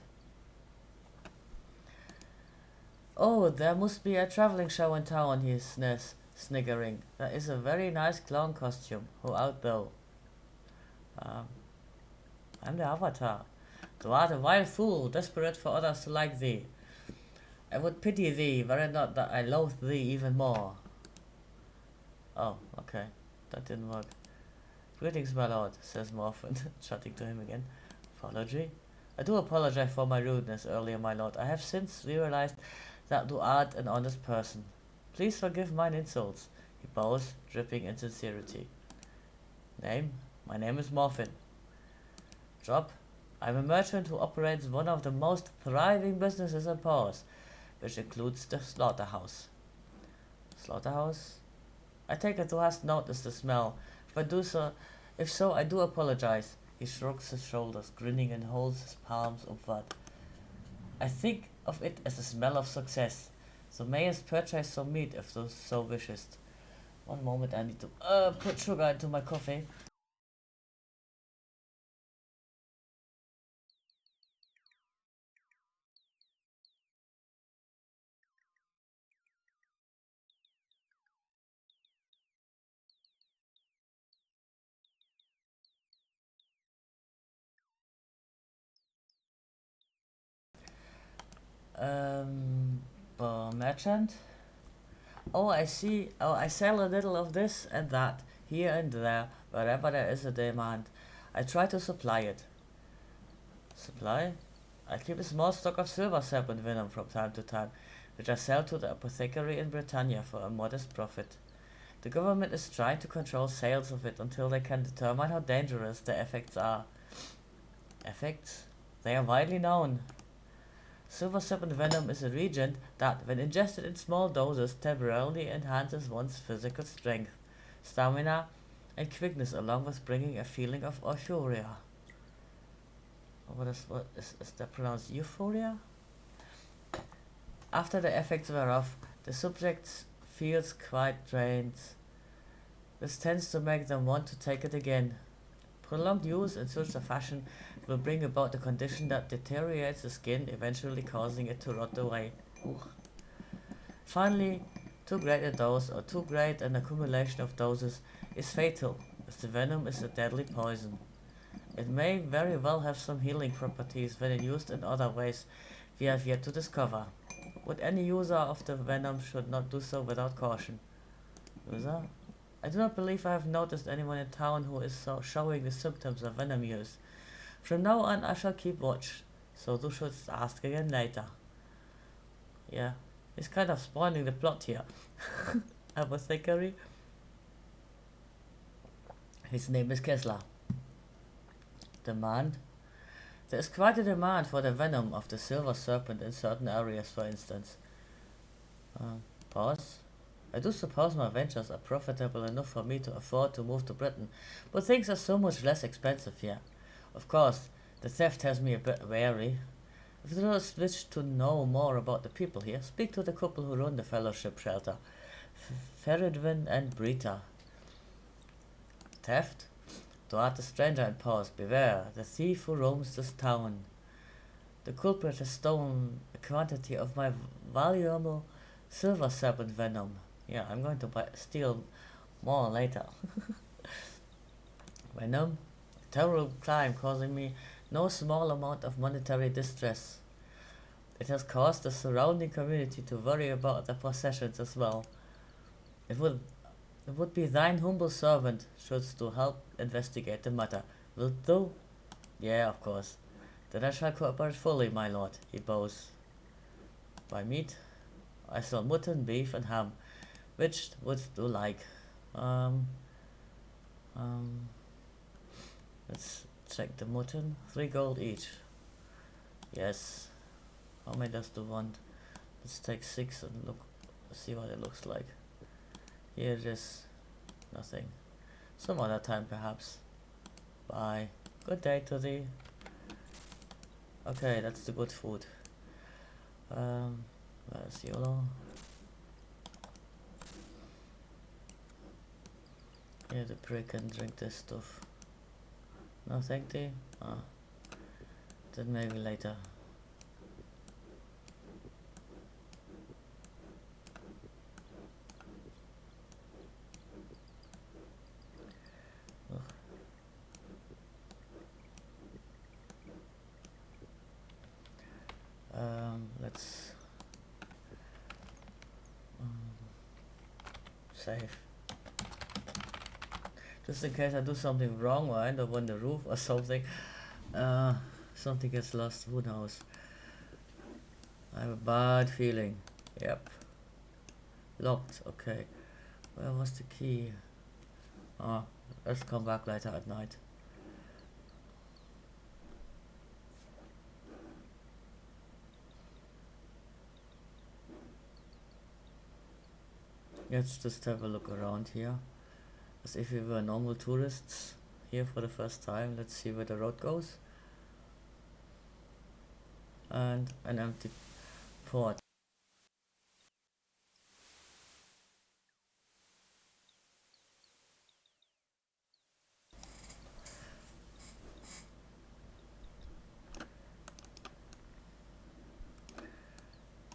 Oh, there must be a traveling show in town, he sneers, sniggering. That is a very nice clown costume. Who out though? Um, I'm the avatar. Thou art a wild fool, desperate for others to like thee. I would pity thee, were it not that I loathe thee even more. Oh, okay. That didn't work. Greetings, my lord, says Morphin, chatting to him again. Apology? I do apologize for my rudeness earlier, my lord. I have since realized that thou art an honest person. Please forgive mine insults. He bows, dripping in sincerity. Name? My name is Morphin. Job? I'm a merchant who operates one of the most thriving businesses in Paws, which includes the slaughterhouse. Slaughterhouse? I take it thou hast noticed the smell. If so, I do apologize. He shrugs his shoulders, grinning and holds his palms upward. I think of it as the smell of success. So mayest purchase some meat if thou so wishest. One moment, I need to put sugar into my coffee. Merchant? Oh, I see. Oh, I sell a little of this and that, here and there, wherever there is a demand. I try to supply it. Supply? I keep a small stock of silver serpent venom from time to time, which I sell to the apothecary in Britannia for a modest profit. The government is trying to control sales of it until they can determine how dangerous the effects are. Effects? They are widely known. Silver serpent venom is a reagent that, when ingested in small doses, temporarily enhances one's physical strength, stamina, and quickness, along with bringing a feeling of euphoria. What is that pronounced? Euphoria? After the effects wear off, the subject feels quite drained. This tends to make them want to take it again. Prolonged use in such a fashion will bring about the condition that deteriorates the skin, eventually causing it to rot away. Finally, too great a dose or too great an accumulation of doses is fatal, as the venom is a deadly poison. It may very well have some healing properties when used in other ways we have yet to discover. But any user of the venom should not do so without caution. User? I do not believe I have noticed anyone in town who is showing the symptoms of venom use. From now on I shall keep watch, so thou shouldst ask again later. Yeah, he's kind of spoiling the plot here. Apothecary? His name is Kessler. Demand? There is quite a demand for the venom of the silver serpent in certain areas, for instance. Pause? I do suppose my ventures are profitable enough for me to afford to move to Britain, but things are so much less expensive here. Of course, the theft has me a bit wary. If you wish to know more about the people here, speak to the couple who run the fellowship shelter, Feridwin and Brita. Theft? Thou art a stranger in Paws. Beware, the thief who roams this town. The culprit has stolen a quantity of my valuable silver serpent venom. Yeah, I'm going to steal more later. Venom? A terrible crime causing me no small amount of monetary distress. It has caused the surrounding community to worry about their possessions as well. It would be thine humble servant shouldst thou help investigate the matter. Wilt thou? Yeah, of course. Then I shall cooperate fully, my lord, he bows. By meat, I sell mutton, beef, and ham. Which wouldst thou like? Let's check the mutton. 3 gold each. Yes. How many does thou want? Let's take 6 and see what it looks like. Here is nothing. Some other time perhaps. Bye. Good day to thee. Okay, that's the good food. Where's Jhelom? Here the prick can drink this stuff. No thank thee? Ah. Then maybe later. Let's save. Just in case I do something wrong or I end up on the roof or something. Something gets lost, who knows. I have a bad feeling. Yep. Locked, okay. Where was the key? Ah, let's come back later at night. Let's just have a look around here. As if we were normal tourists here for the first time. Let's see where the road goes. And an empty port.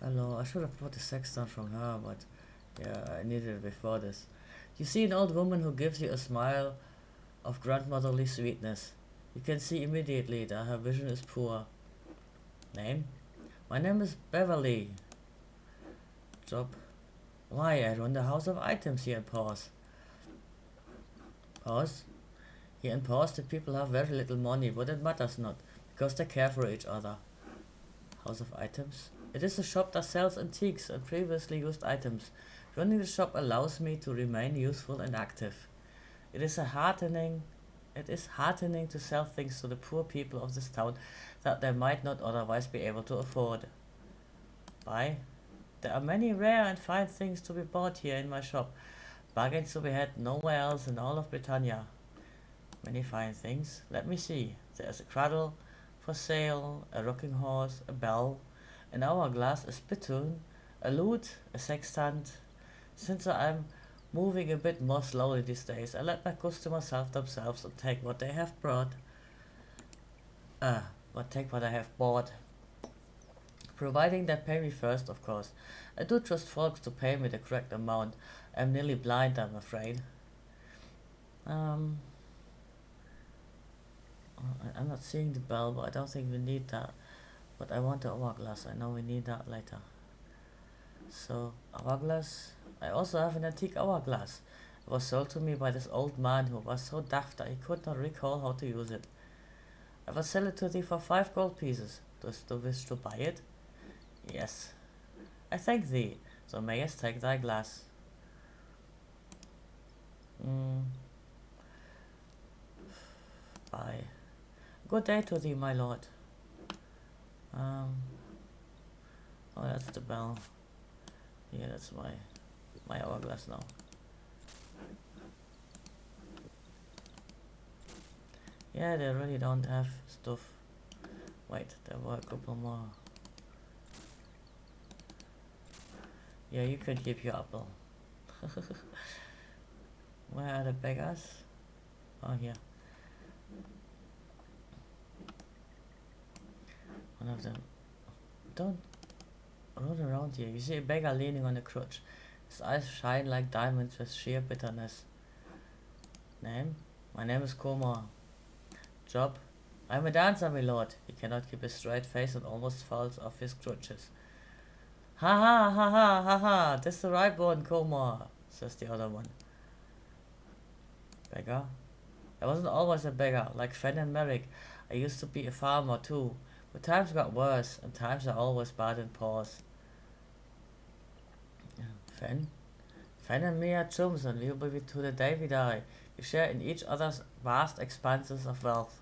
Hello, I should have brought the sextant from her, but yeah, I needed it before this. You see an old woman who gives you a smile of grandmotherly sweetness. You can see immediately that her vision is poor. Name? My name is Beverly. Job? Why, I run the house of items here in Paws. Paws? Here in Paws the people have very little money, but it matters not, because they care for each other. House of items? It is a shop that sells antiques and previously used items. Running the shop allows me to remain useful and active. It is heartening to sell things to the poor people of this town that they might not otherwise be able to afford. Buy? There are many rare and fine things to be bought here in my shop. Bargains to be had nowhere else in all of Britannia. Many fine things. Let me see. There is a cradle for sale, a rocking horse, a bell, an hourglass, a spittoon, a lute, a sextant. Since I am moving a bit more slowly these days, I let my customers help themselves and take what they have brought. Take what I have bought. Providing they pay me first, of course. I do trust folks to pay me the correct amount. I'm nearly blind, I'm afraid. I'm not seeing the bell, but I don't think we need that. But I want the hourglass. I know we need that later. So, hourglass. I also have an antique hourglass. It was sold to me by this old man who was so daft that he could not recall how to use it. I will sell it to thee for 5 gold pieces. Dost thou wish to buy it? Yes. I thank thee. So mayest take thy glass. Bye. Good day to thee, my lord. Oh, that's the bell. Yeah, that's my hourglass now. Yeah, they really don't have stuff. Wait, there were a couple more. Yeah, you could keep your apple. Where are the beggars? Oh, here. One of them. Don't run around here. You see a beggar leaning on a crutch. His eyes shine like diamonds with sheer bitterness. Name? My name is Komor. Job? I'm a dancer, my lord. He cannot keep a straight face and almost falls off his crutches. Ha ha ha ha ha ha! That's the right one, Komor, says the other one. Beggar? I wasn't always a beggar, like Fen and Merrick. I used to be a farmer too. But times got worse, and times are always bad in Paws. Fen? Fen and me are chums, and we will be to the day we die. We share in each other's vast expanses of wealth.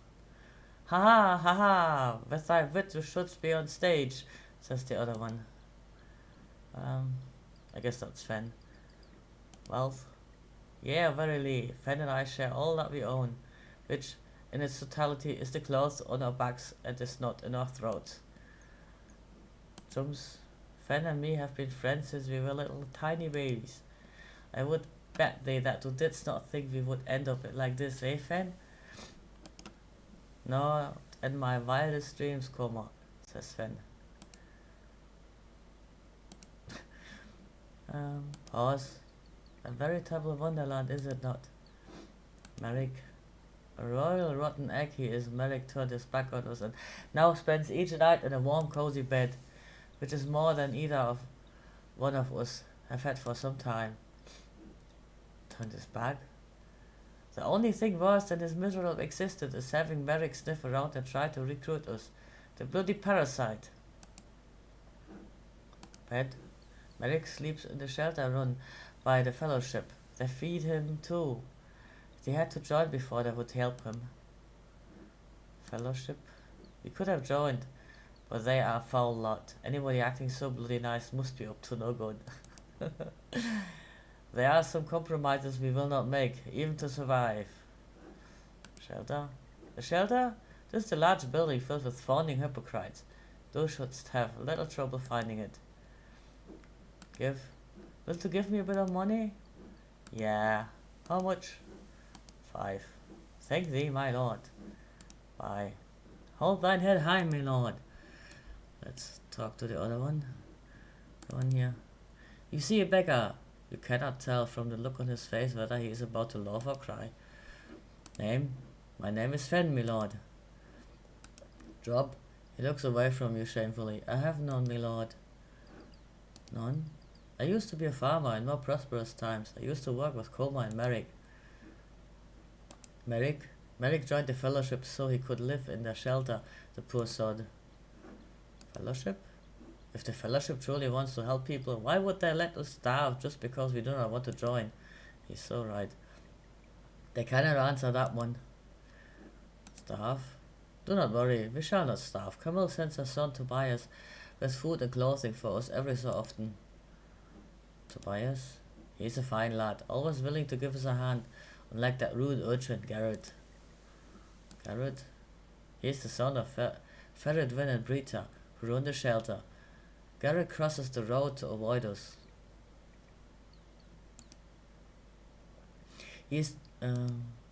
Ha ha ha ha! With thy wit you should be on stage, says the other one. I guess that's Fen. Wealth. Yeah, verily, Fen and I share all that we own, which in its totality is the clothes on our backs and the snot in our throats. Chums, Fen and me have been friends since we were little tiny babies. I would bet thee that you didst not think we would end up like this, eh, Fen? No, in my wildest dreams, Coma, says Fen. Paws. A veritable wonderland, is it not? Merrick. A royal rotten egg he is. Merrick turned his back on us and now spends each night in a warm cozy bed, which is more than either of one of us have had for some time. Turned his back? The only thing worse than his miserable existence is having Merrick sniff around and try to recruit us. The bloody parasite. Bed. Merrick sleeps in the shelter run by the fellowship. They feed him too. They had to join before they would help him. Fellowship? We could have joined, but they are a foul lot. Anybody acting so bloody nice must be up to no good. There are some compromises we will not make, even to survive. Shelter? A shelter? This is a large building filled with fawning hypocrites. Thou shouldst have little trouble finding it. Will you give me a bit of money? Yeah. How much? 5. Thank thee, my lord. Bye. Hold thine head high, my lord. Let's talk to the other one. The one here. You see a beggar. You cannot tell from the look on his face whether he is about to laugh or cry. Name? My name is Fen, my lord. Job? He looks away from you shamefully. I have none, my lord. None? I used to be a farmer in more prosperous times. I used to work with Coma and Merrick. Merrick joined the fellowship so he could live in their shelter, the poor sod. Fellowship? If the fellowship truly wants to help people, why would they let us starve just because we do not want to join? He's so right. They cannot answer that one. Starve? Do not worry, we shall not starve. Camille sends her son Tobias with food and clothing for us every so often. Tobias? He's a fine lad, always willing to give us a hand, unlike that rude urchin Garrett. Garrett? He's the son of Feridwin and Brita, who run the shelter. Garrett crosses the road to avoid us. He's, where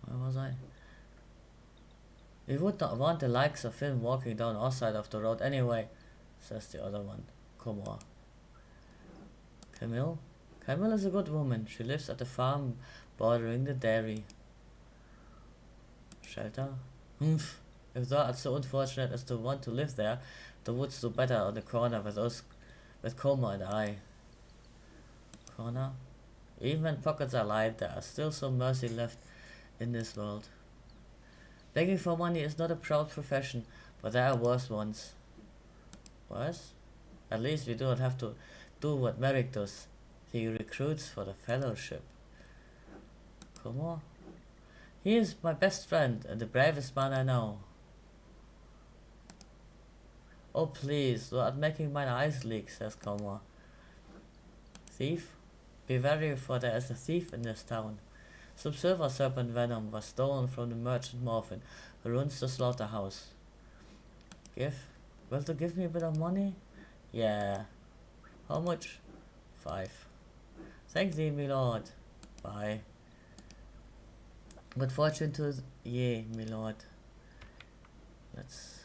was I? We would not want the likes of him walking down our side of the road anyway, says the other one. Come on. Camille? Camille is a good woman. She lives at the farm bordering the dairy. Shelter? Humph. If thou art so unfortunate as to want to live there, thou wouldst do better on the corner with us, with Coma and I. Corner? Even when pockets are light, there are still some mercy left in this world. Begging for money is not a proud profession, but there are worse ones. Worse? At least we do not have to do what Merrick does. He recruits for the fellowship. Come on. He is my best friend and the bravest man I know. Oh please, thou art making mine eyes leak, says Coma. Thief? Be wary, for there is a thief in this town. Some silver serpent venom was stolen from the merchant Morphin, who runs the slaughterhouse. Will you give me a bit of money? Yeah. How much? 5. Thank thee, my lord. Bye. Good fortune to ye, my lord. Let's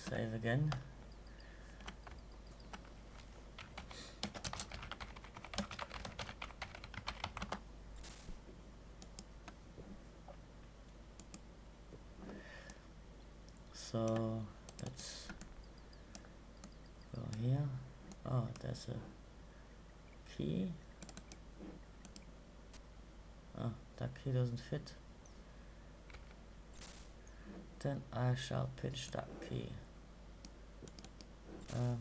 save again. So let's go here. Oh, there's a key. Oh, that key doesn't fit. Then I shall pitch that key.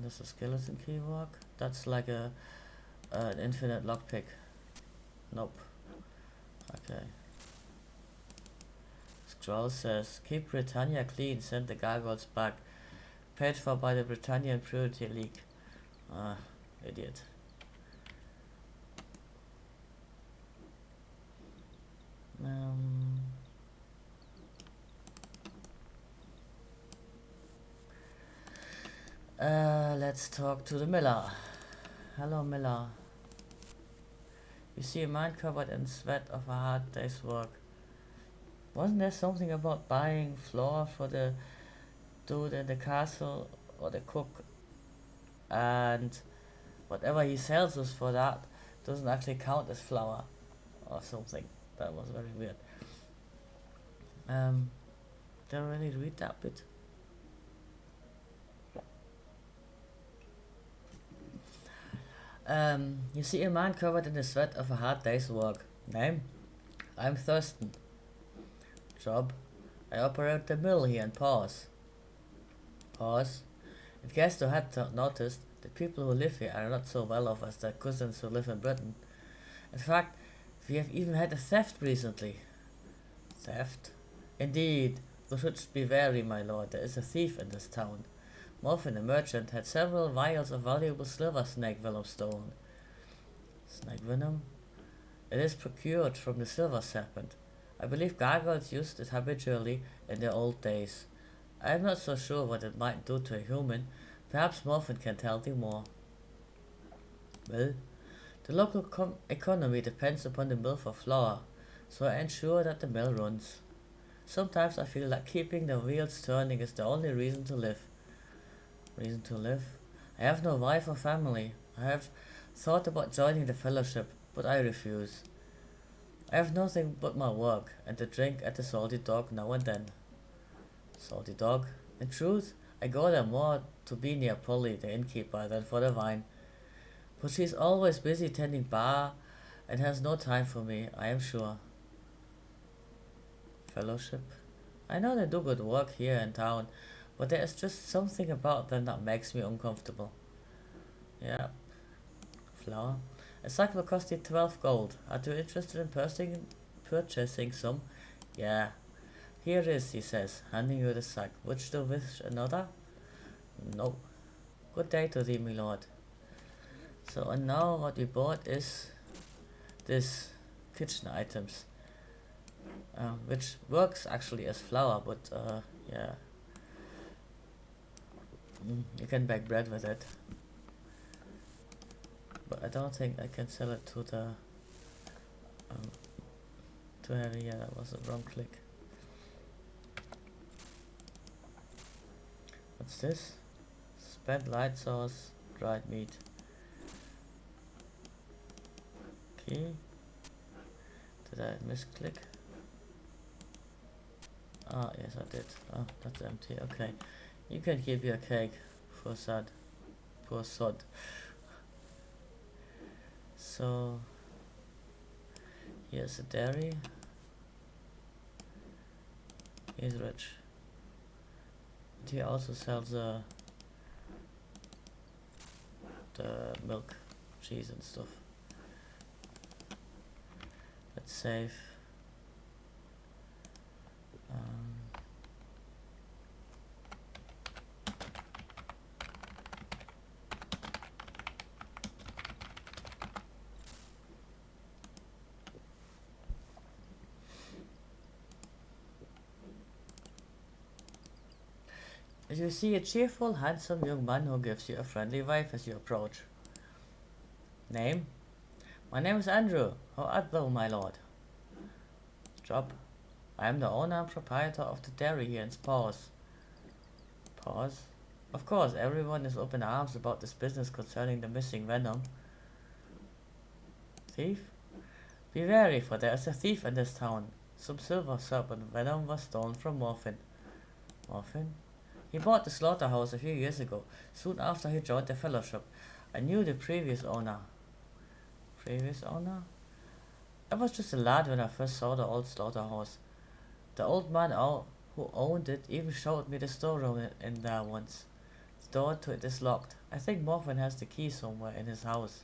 There's a skeleton key work. That's like an infinite lockpick. Nope. Okay. Scroll says, keep Britannia clean, send the gargoyles back. Paid for by the Britannian Purity League. Ah, idiot. Let's talk to the miller. Hello, miller. You see a man covered in sweat of a hard day's work. Wasn't there something about buying flour for the dude in the castle or the cook, and whatever he sells us for that doesn't actually count as flour or something? That was very weird. Don't really read that bit. You see a man covered in the sweat of a hard day's work. Name? I'm Thurston. Job? I operate the mill here in Paws. Paws? In case you had not noticed, the people who live here are not so well off as their cousins who live in Britain. In fact, we have even had a theft recently. Theft? Indeed, you should be wary, my lord. There is a thief in this town. Morphin, the merchant, had several vials of valuable silver snake venom stolen. Snake venom? It is procured from the silver serpent. I believe gargoyles used it habitually in the old days. I am not so sure what it might do to a human. Perhaps Morphin can tell thee more. Well, the local economy depends upon the mill for flour, so I ensure that the mill runs. Sometimes I feel that keeping the wheels turning is the only reason to live. Reason to live? I have no wife or family. I have thought about joining the fellowship, but I refuse. I have nothing but my work and the drink at the Salty Dog now and then. Salty Dog? In truth, I go there more to be near Polly, the innkeeper, than for the wine. But she is always busy tending bar and has no time for me, I am sure. Fellowship? I know they do good work here in town, but there is just something about them that makes me uncomfortable. Yeah. Flour? A sack will cost you 12 gold. Are you interested in purchasing some? Yeah. Here is, he says, handing you the sack. Would you wish another? No. Good day to thee, my lord. So, and now what we bought is this kitchen items, which works actually as flour, but yeah. You can bake bread with it, but I don't think I can sell it to the to Harry. Yeah, that was a wrong click. What's this? Spent light sauce, dried meat. Okay. Did I misclick? Ah, yes I did. Oh, that's empty. Okay. You can keep your cake, poor sod. Poor sod. So, here's a dairy. He's rich. And he also sells the milk, cheese and stuff. Let's save. You see a cheerful, handsome young man who gives you a friendly wave as you approach. Name? My name is Andrew. How art thou, my lord? Job? I am the owner and proprietor of the dairy here in Paws. Paws? Of course, everyone is up in arms about this business concerning the missing venom. Thief? Be wary, for there is a thief in this town. Some silver serpent venom was stolen from Morphin. Morphin? He bought the slaughterhouse a few years ago, soon after he joined the fellowship. I knew the previous owner. Previous owner? I was just a lad when I first saw the old slaughterhouse. The old man who owned it even showed me the storeroom in there once. The door to it is locked. I think Morphin has the key somewhere in his house.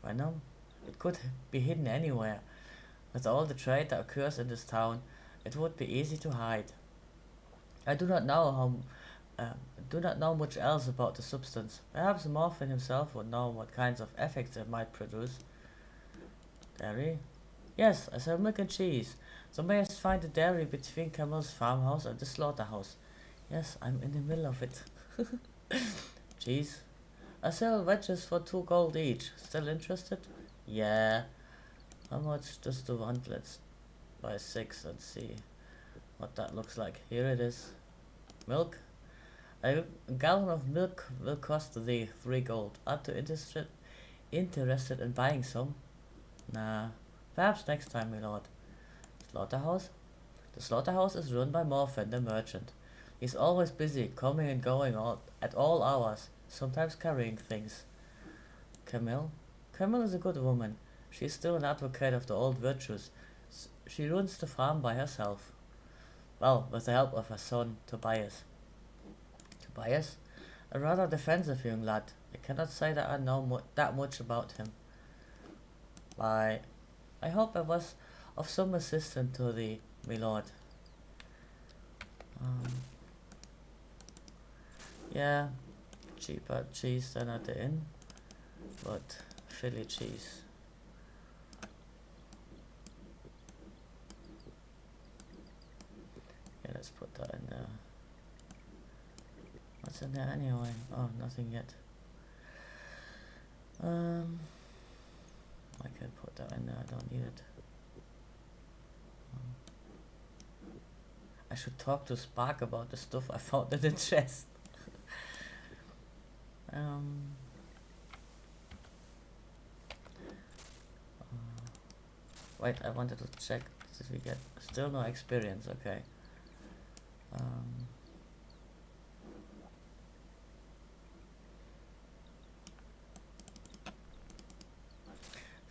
Venom? It could be hidden anywhere. With all the trade that occurs in this town, it would be easy to hide. I do not know much else about the substance. Perhaps Morphin himself would know what kinds of effects it might produce. Dairy? Yes, I sell milk and cheese. So may I find the dairy between Camel's farmhouse and the slaughterhouse? Yes, I'm in the middle of it. Jeez. I sell wedges for 2 gold each. Still interested? Yeah. How much does the want? Let's buy 6 and see what that looks like. Here it is. Milk. A gallon of milk will cost thee 3 gold. Aren't you interested in buying some? Nah. Perhaps next time, my lord. Slaughterhouse? The slaughterhouse is run by Morphin, the merchant. He's always busy, coming and going at all hours, sometimes carrying things. Camille? Camille is a good woman. She is still an advocate of the old virtues. She runs the farm by herself. Well, with the help of her son, Tobias. Tobias? A rather defensive young lad. I cannot say that I know that much about him. I hope I was of some assistance to thee, my lord. Yeah, cheaper cheese than at the inn, but Philly cheese. Yeah, let's put that in there. What's in there anyway? Oh, nothing yet. I can put that in there, I don't need it. I should talk to Spark about the stuff I found in the chest. Wait, I wanted to check. Did we get still no experience? Okay.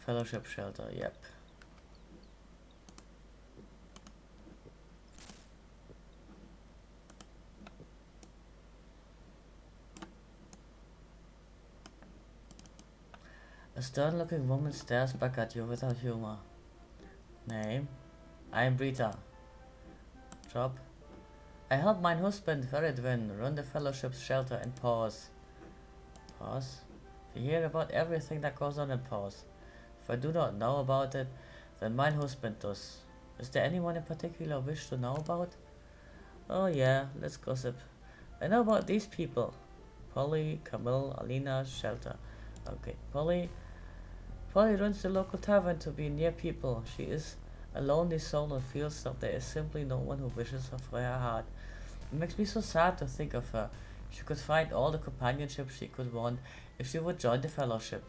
Fellowship shelter. Yep. A stern-looking woman stares back at you without humor. Name? I am Brita. Job? I help my husband Feridwin run the fellowship's shelter in Paws. Paws? We hear about everything that goes on in Paws. If I do not know about it, then my husband does. Is there anyone in particular wish to know about? Oh yeah, let's gossip. I know about these people. Polly, Camille, Alina, Shelter. Okay, Polly runs the local tavern to be near people. She is a lonely soul and feels that there is simply no one who wishes her for her heart. It makes me so sad to think of her. She could find all the companionship she could want if she would join the fellowship.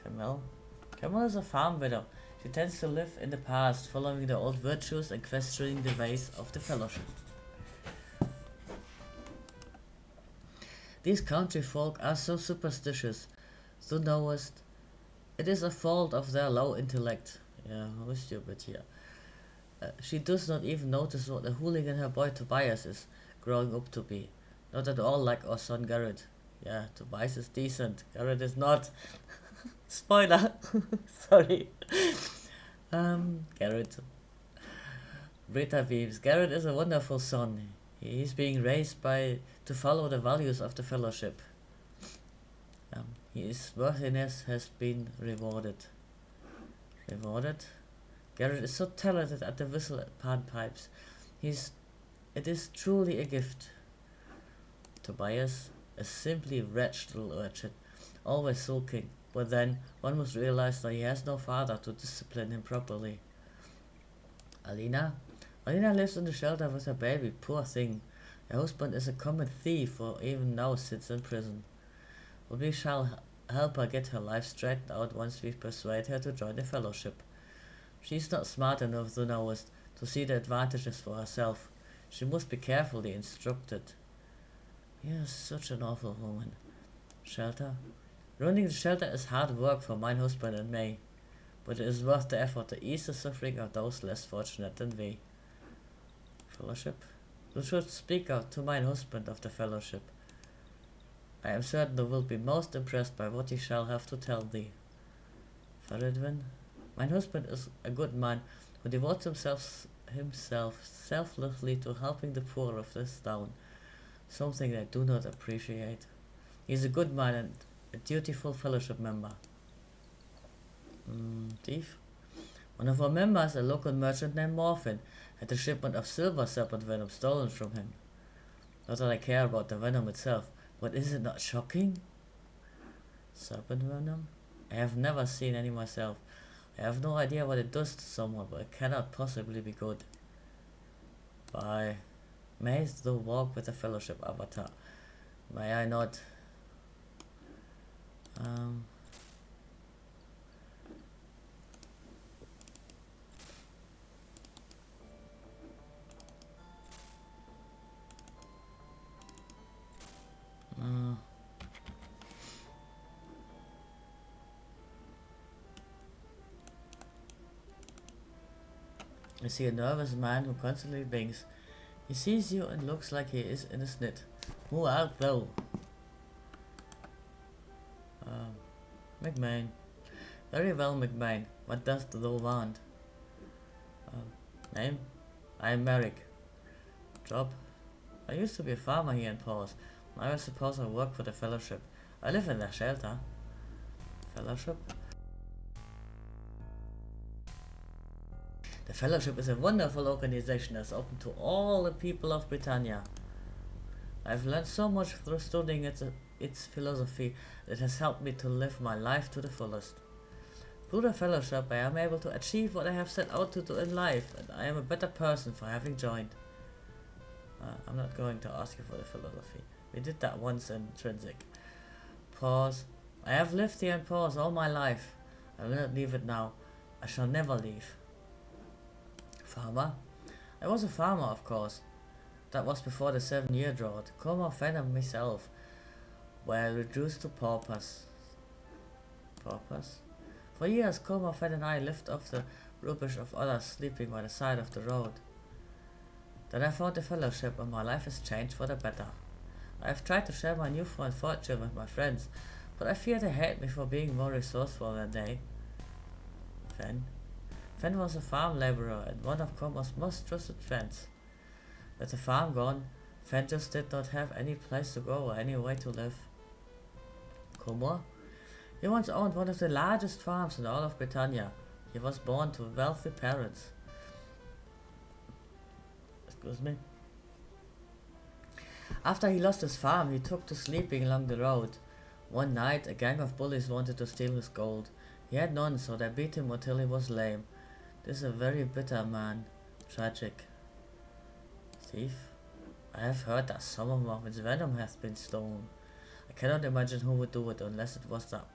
Camille is a farm widow. She tends to live in the past, following the old virtues and questioning the ways of the fellowship. These country folk are so superstitious. Thou knowest, it is a fault of their low intellect. Yeah, how stupid here. She does not even notice what a hooligan her boy Tobias is growing up to be. Not at all like our son Garrett. Yeah, Tobias is decent. Garrett is not. Spoiler. Sorry. Garrett. Brita weeps. Garrett is a wonderful son. He is being raised to follow the values of the fellowship. His worthiness has been rewarded. Rewarded? Garrett is so talented at the whistle and panpipes. It is truly a gift. Tobias, a simply wretched little urchin, always sulking, but then one must realize that he has no father to discipline him properly. Alina lives in the shelter with her baby, poor thing. Her husband is a common thief, or even now sits in prison. But we shall help her get her life straightened out once we persuade her to join the fellowship. She is not smart enough, thou knowest, to see the advantages for herself. She must be carefully instructed. You are such an awful woman. Shelter? Running the shelter is hard work for mine husband and me, but it is worth the effort to ease the suffering of those less fortunate than we. Fellowship? You should speak out to mine husband of the fellowship. I am certain thou wilt be most impressed by what he shall have to tell thee. Feridwin? Mine husband is a good man who devotes himself selflessly to helping the poor of this town, something I do not appreciate. He is a good man and a dutiful fellowship member. Thief? One of our members, a local merchant named Morphin, had a shipment of silver serpent venom stolen from him. Not that I care about the venom itself, But is it not shocking? Serpent venom? I have never seen any myself. I have no idea what it does to someone, but it cannot possibly be good. Bye. May the walk with the Fellowship Avatar. May I not? Um. I see a nervous man who constantly blinks. He sees you and looks like he is in a snit. Move out, though. McMain. Very well, McMain. What does the law want? Name? I am Merrick. Job? I used to be a farmer here in Paws. Now I suppose I work for the Fellowship. I live in their shelter. Fellowship? The Fellowship is a wonderful organization that's open to all the people of Britannia. I've learned so much through studying its philosophy that has helped me to live my life to the fullest. Through the Fellowship I am able to achieve what I have set out to do in life, and I am a better person for having joined. I'm not going to ask you for the philosophy. We did that once in Intrinsic. Pause. I have lived here in Paws all my life. I will not leave it now. I shall never leave. Farmer? I was a farmer, of course. That was before the 7-year drought. Coma, Fen and myself were reduced to paupers. Paupers? For years, Coma, Fen and I lived off the rubbish of others sleeping by the side of the road. Then I found the Fellowship and my life has changed for the better. I have tried to share my newfound fortune with my friends, but I fear they hate me for being more resourceful than they. Fen? Fen was a farm laborer and one of Coma's most trusted friends. With the farm gone, Fen just did not have any place to go or any way to live. Coma? He once owned one of the largest farms in all of Britannia. He was born to wealthy parents. Excuse me. After he lost his farm, he took to sleeping along the road. One night, a gang of bullies wanted to steal his gold. He had none, so they beat him until he was lame. This is a very bitter man. Tragic. Thief? I have heard that some of its venom has been stolen. I cannot imagine who would do it unless it was that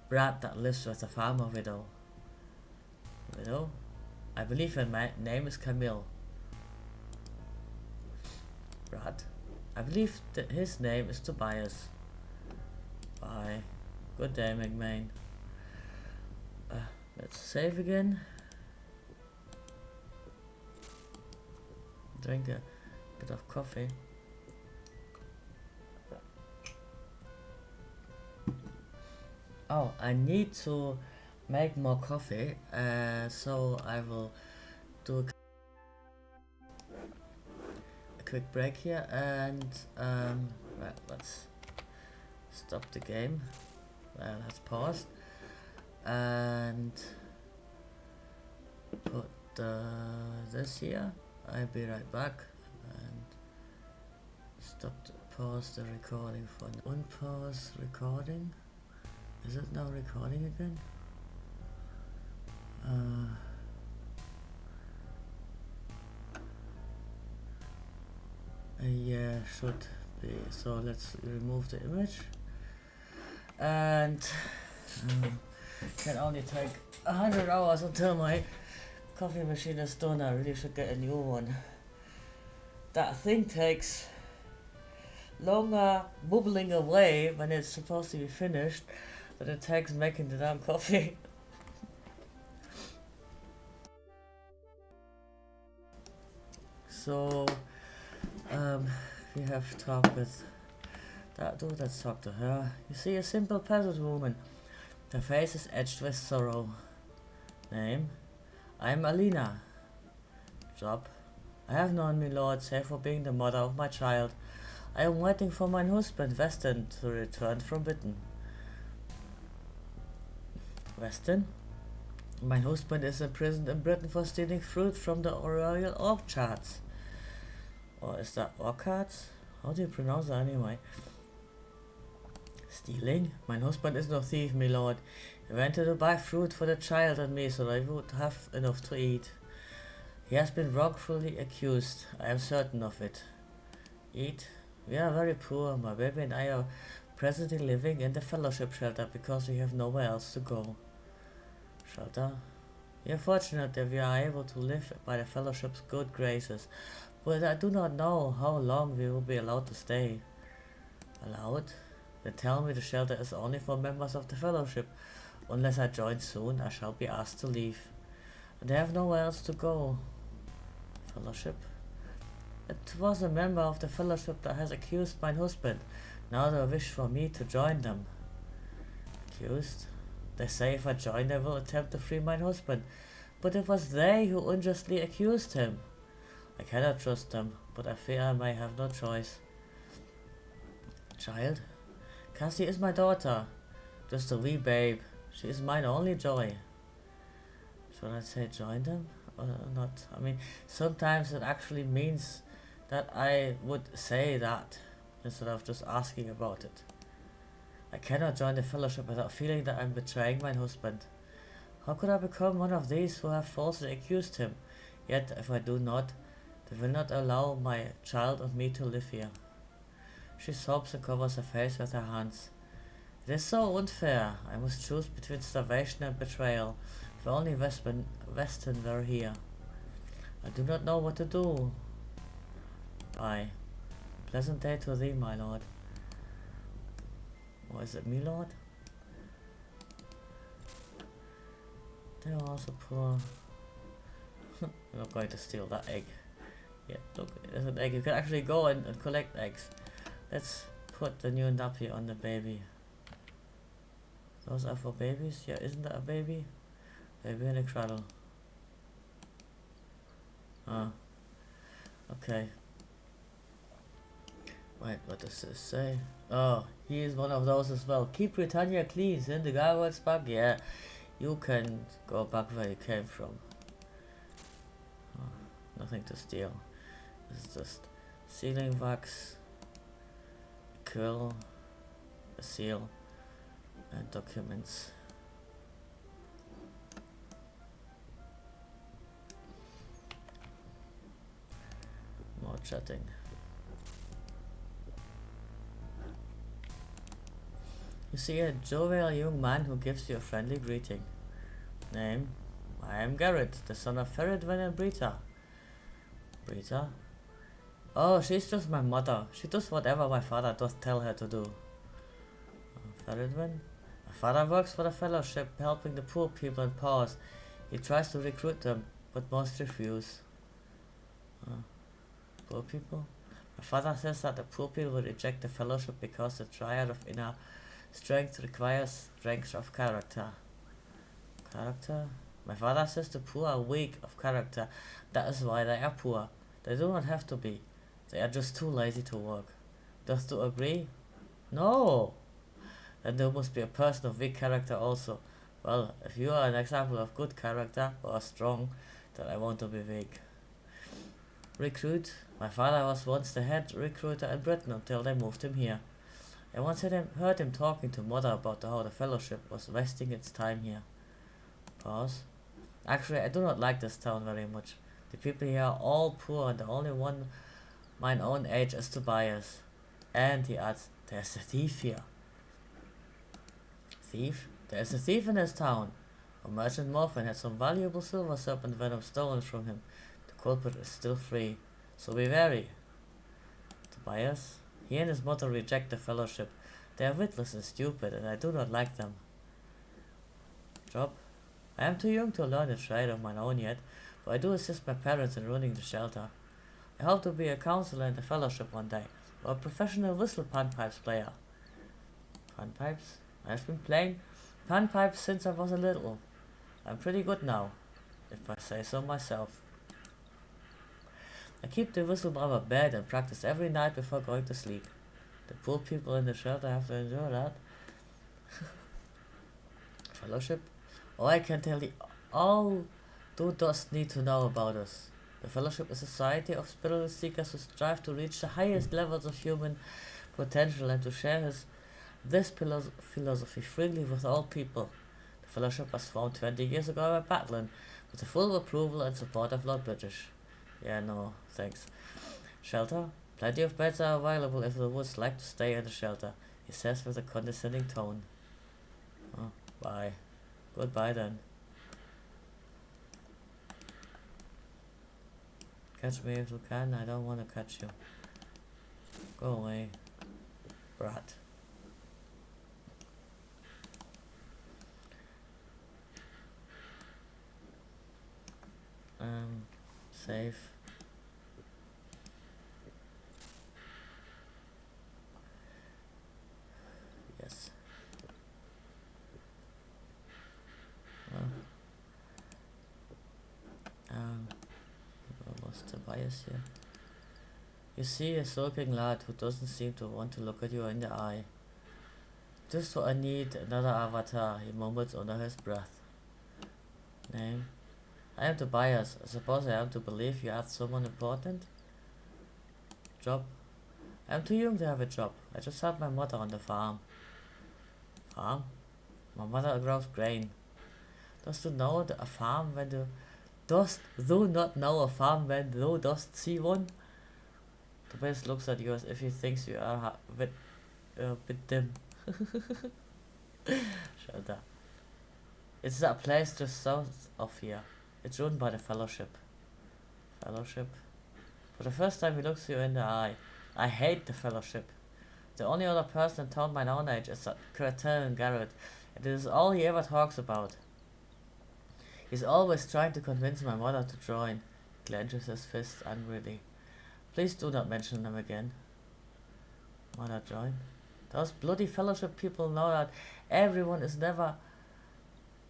brat that lives with the farmer widow. Widow? I believe her name is Camille. Brat? I believe that his name is Tobias. Bye. Good day, McMain. Let's save again. Drink a bit of coffee. Oh, I need to make more coffee, so I will do a quick break here and right, let's stop the game. Let's pause and put this here. I'll be right back and pause the recording for unpause recording. Is it now recording again? Yeah, should be. So let's remove the image and can only take 100 hours until my coffee machine is done. I really should get a new one. That thing takes longer bubbling away when it's supposed to be finished than it takes making the damn coffee. So we have talked with that dude. Let's talk to her. You see, a simple peasant woman. Her face is etched with sorrow. Name? I am Alina. Job? I have known me lord, save for being the mother of my child. I am waiting for my husband, Weston, to return from Britain. Weston? My husband is imprisoned in Britain for stealing fruit from the royal orchards. Or is that orchards? How do you pronounce that anyway? Stealing? My husband is no thief, my lord. He wanted to buy fruit for the child and me so that I would have enough to eat. He has been wrongfully accused. I am certain of it. Eat? We are very poor. My baby and I are presently living in the fellowship shelter because we have nowhere else to go. Shelter? We are fortunate that we are able to live by the fellowship's good graces, but I do not know how long we will be allowed to stay. Allowed? They tell me the shelter is only for members of the fellowship. Unless I join soon, I shall be asked to leave. And I have nowhere else to go. Fellowship? It was a member of the fellowship that has accused my husband. Now they wish for me to join them. Accused? They say if I join they will attempt to free my husband. But it was they who unjustly accused him. I cannot trust them, but I fear I may have no choice. Child? Cassie is my daughter. Just a wee babe. She is mine only joy. Should I say join them or not? I mean, sometimes it actually means that I would say that instead of just asking about it. I cannot join the fellowship without feeling that I am betraying my husband. How could I become one of these who have falsely accused him? Yet, if I do not, they will not allow my child and me to live here. She sobs and covers her face with her hands. It is so unfair. I must choose between starvation and betrayal. If only Weston were here. I do not know what to do. Bye. Pleasant day to thee, my lord. Or is it me, lord? They are also poor. I'm not going to steal that egg. Yeah, look, there's an egg. You can actually go and collect eggs. Let's put the new nappy on the baby. Those are for babies? Yeah, isn't that a baby? Baby in a cradle. Ah. Okay. Wait, what does this say? Oh, he is one of those as well. Keep Britannia clean, send the gargoyles back. Yeah, you can go back where you came from. Oh, nothing to steal. This is just sealing wax, quill, a seal, and documents. More chatting. You see a jovial young man who gives you a friendly greeting. Name? I am Garrett, the son of Feridwen and Brita. Brita? Oh, she's just my mother. She does whatever my father does tell her to do. Feridwen? My father works for the fellowship, helping the poor people in Paws. He tries to recruit them, but most refuse. Poor people? My father says that the poor people will reject the fellowship because the triad of inner strength requires strength of character. Character? My father says the poor are weak of character. That is why they are poor. They do not have to be. They are just too lazy to work. Does you agree? No! Then there must be a person of weak character also. Well, if you are an example of good character or strong, then I want to be weak. Recruit? My father was once the head recruiter in Britain until they moved him here. I once heard him talking to mother about how the fellowship was wasting its time here. Pause. Actually, I do not like this town very much. The people here are all poor and the only one mine own age is Tobias. And he adds, there's a thief here. Thief? There's a thief in this town. A merchant Morphin had some valuable silver serpent venom stolen from him. The culprit is still free, so be wary. Tobias? He and his mother reject the fellowship. They are witless and stupid, and I do not like them. Job? I am too young to learn a trade of my own yet, but I do assist my parents in running the shelter. I hope to be a counselor in the fellowship one day, or a professional whistle panpipes player. Panpipes? I have been playing panpipes since I was a little. I'm pretty good now, if I say so myself. I keep the whistle by my bed and practice every night before going to sleep. The poor people in the shelter have to endure that. Fellowship? Oh, I can tell you all thou dost need to know about us. The Fellowship is a society of spiritual seekers who strive to reach the highest levels of human potential and to share his This philosophy freely with all people. The fellowship was formed 20 years ago by Battling, with the full approval and support of Lord British. Yeah, no, thanks. Shelter? Plenty of beds are available if the woods like to stay in the shelter, he says with a condescending tone. Oh, bye. Goodbye then. Catch me if you can, I don't want to catch you. Go away, brat. Save. Yes. What's the bias here? You see a sulking lad who doesn't seem to want to look at you in the eye. Just what I need, another avatar, he mumbles under his breath. Name? I am Tobias. I suppose I am to believe you asked someone important? Job? I am too young to have a job. I just help my mother on the farm. Farm? My mother grows grain. Dost thou know a farm when thou... Dost thou not know a farm when thou dost see one? Tobias looks at you as if he thinks you are a bit dim. Shut up. It's a place just south of here. It's run by the Fellowship. Fellowship? For the first time he looks you in the eye. I hate the Fellowship. The only other person in town my own age is Curtin Garrett, and it is all he ever talks about. He's always trying to convince my mother to join. He clenches his fist angrily. Please do not mention them again. Mother join? Those bloody Fellowship people know that everyone is never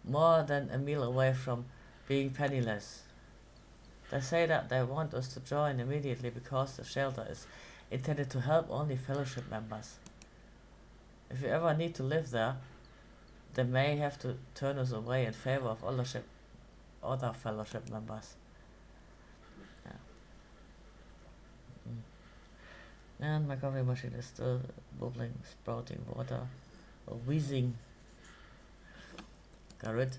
more than a meal away from being penniless. They say that they want us to join immediately because the shelter is intended to help only Fellowship members. If you ever need to live there, they may have to turn us away in favor of other Fellowship members. Yeah. And my coffee machine is still bubbling, sprouting water, or wheezing. Garrett.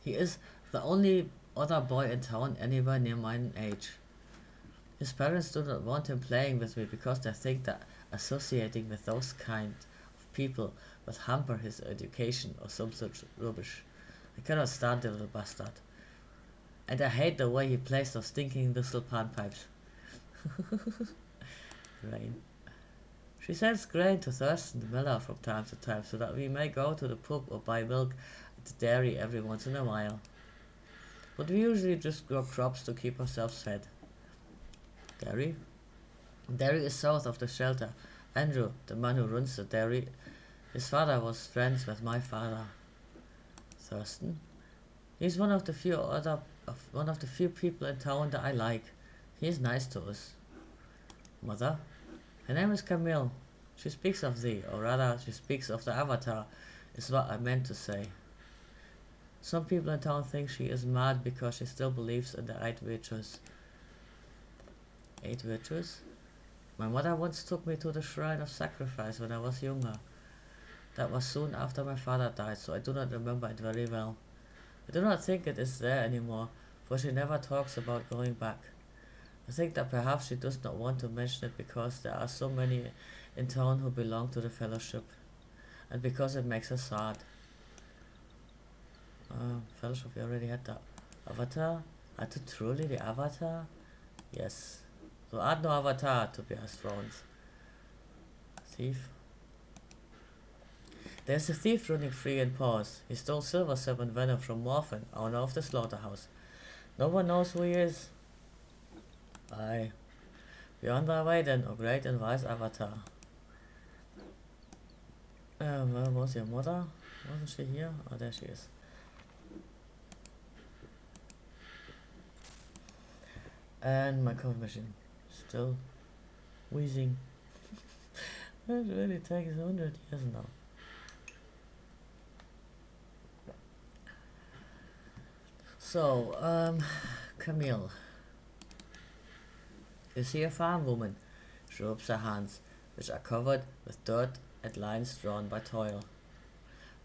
He is the only other boy in town anywhere near my age. His parents do not want him playing with me because they think that associating with those kind of people will hamper his education or some such rubbish. I cannot stand the little bastard. And I hate the way he plays those stinking whistle panpipes. Grain. She sends grain to Thurston the miller from time to time so that we may go to the pub or buy milk at the dairy every once in a while. But we usually just grow crops to keep ourselves fed. Dairy? Dairy is south of the shelter. Andrew, the man who runs the dairy, his father was friends with my father. Thurston? He's one of the few people in town that I like. He is nice to us. Mother? Her name is Camille. She speaks of thee, or rather, she speaks of the Avatar, is what I meant to say. Some people in town think she is mad because she still believes in the 8 virtues. 8 virtues? My mother once took me to the shrine of sacrifice when I was younger. That was soon after my father died, so I do not remember it very well. I do not think it is there anymore, for she never talks about going back. I think that perhaps she does not want to mention it because there are so many in town who belong to the Fellowship, and because it makes her sad. Fellowship, we already had the Avatar? Are you truly the Avatar? Yes. So add no Avatar to be as thrones. Thief. There's a thief running free in Paws. He stole silver sap and venom from Morphin, owner of the slaughterhouse. No one knows who he is. Aye. Be on thy way then, O great and wise Avatar. Where was your mother? Wasn't she here? Oh, there she is. And my coffee machine. Still wheezing. It really takes 100 years now. So, Camille. You see a farm woman. She rubs her hands, which are covered with dirt at lines drawn by toil.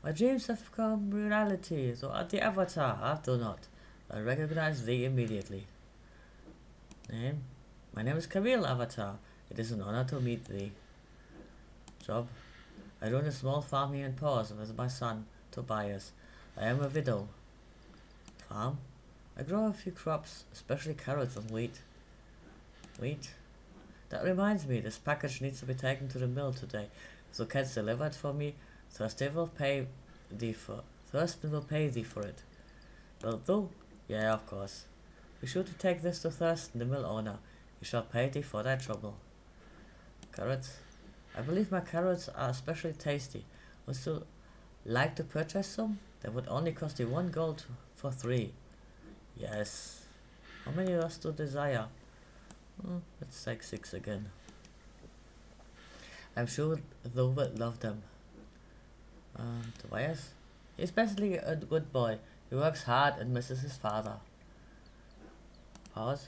My dreams have become reality, so at the avatar, I do not. I recognize thee immediately. Name? My name is Camille, Avatar. It is an honor to meet thee. Job? I run a small farm here in Paws with my son, Tobias. I am a widow. Farm? I grow a few crops, especially carrots and wheat. Wheat? That reminds me, this package needs to be taken to the mill today. So canst deliver it for me? Thurston will pay thee for it. Will do? Yeah, of course. Be sure to take this to Thurston, the mill owner. He shall pay thee for thy trouble. Carrots? I believe my carrots are especially tasty. Would you like to purchase some? They would only cost you 1 gold for 3. Yes. How many does to desire? Let's take 6 again. I'm sure thou would love them. Tobias? He's basically a good boy. He works hard and misses his father. Paws?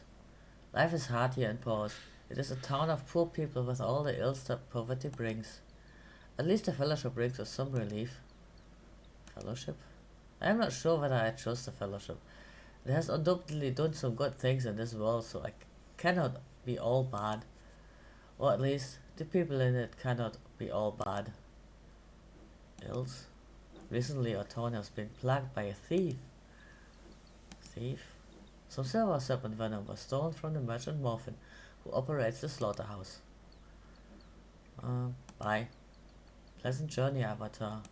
Life is hard here in Paws. It is a town of poor people with all the ills that poverty brings. At least the fellowship brings us some relief. Fellowship? I am not sure whether I trust the fellowship. It has undoubtedly done some good things in this world, so I cannot be all bad. Or at least, the people in it cannot be all bad. Ills? Recently, our town has been plagued by a thief. Thief? Some silver serpent venom was stolen from the merchant Morphin, who operates the slaughterhouse. Bye. Pleasant journey, Avatar.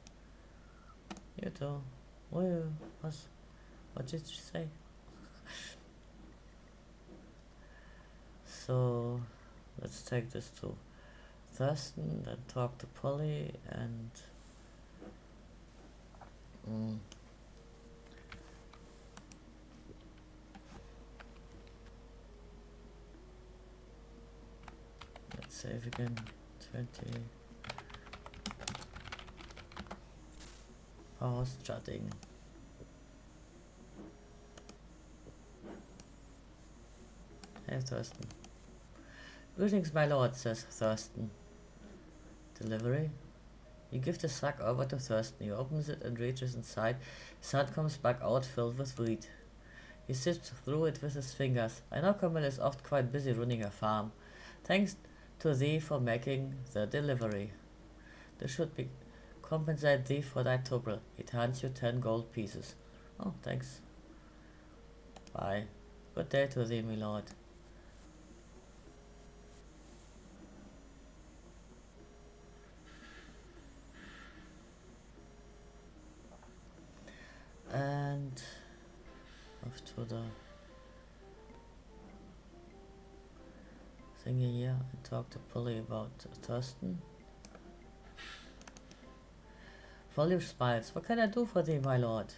You too. What did you say? So, let's take this to Thurston, then talk to Polly, and let's save again. 20. Pause chatting. Hey Thurston. Greetings, my lord, says Thurston. Delivery? You give the sack over to Thurston. He opens it and reaches inside. His hand comes back out filled with wheat. He sifts through it with his fingers. I know Camille is oft quite busy running a farm. Thanks to thee for making the delivery. This should be compensate thee for thy trouble. It hands you 10 gold pieces. Oh, thanks. Bye. Good day to thee, my lord. And off to the thingy here and talk to Polly about Thurston. Polly smiles. What can I do for thee, my lord?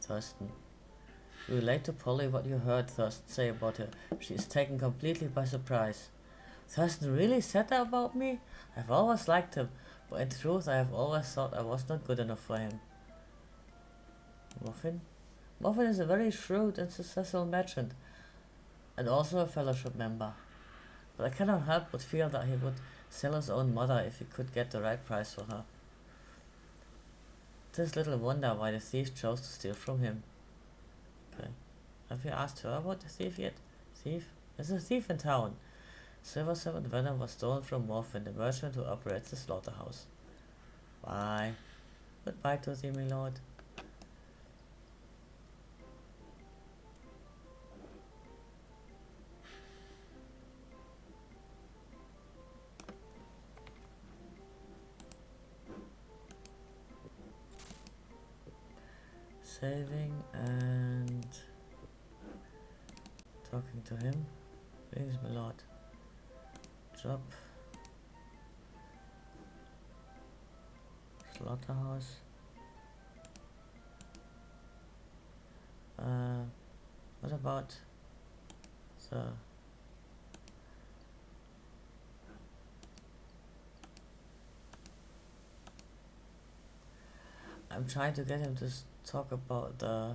Thurston. You relate to Polly what you heard Thurston say about her. She is taken completely by surprise. Thurston really said that about me? I've always liked him, but in truth I have always thought I was not good enough for him. Muffin? Muffin is a very shrewd and successful merchant, and also a fellowship member. But I cannot help but feel that he would sell his own mother if he could get the right price for her. It is little wonder why the thief chose to steal from him. Okay. Have you asked her about the thief yet? Thief? There's a thief in town. Silver Serpent Venom was stolen from Morphin, the merchant who operates the slaughterhouse. Bye. Goodbye to thee, my lord. Saving and talking to him. Greetings, my lord. Job. Slaughterhouse. What about the I'm trying to get him to talk about the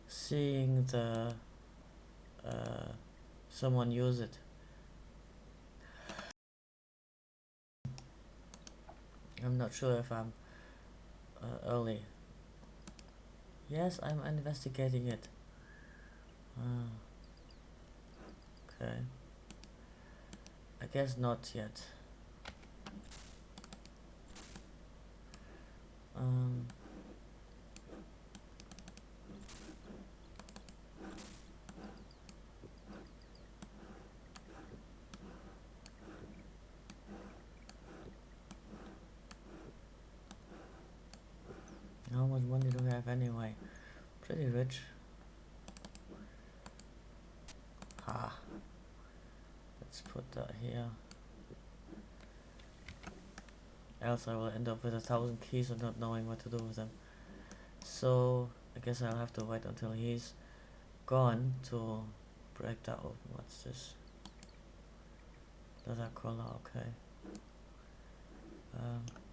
seeing the someone use it. I'm not sure if I'm early. Yes, I'm investigating it. Ah, okay. I guess not yet. Um, how much money do we have anyway? Pretty rich. Ha. Let's put that here. Else I will end up with 1,000 keys and not knowing what to do with them. So I guess I'll have to wait until he's gone to break that open. What's this? Leather collar, okay.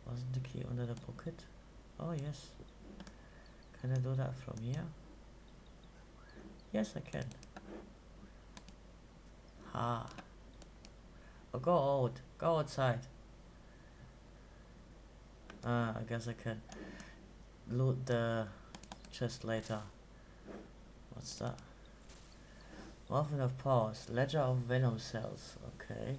Wasn't the key under the bucket? Oh yes. Can I do that from here? Yes, I can. Ha. Oh, go out. Go outside. I guess I can loot the chest later. What's that? Muffin of Paws. Ledger of Venom cells. Okay.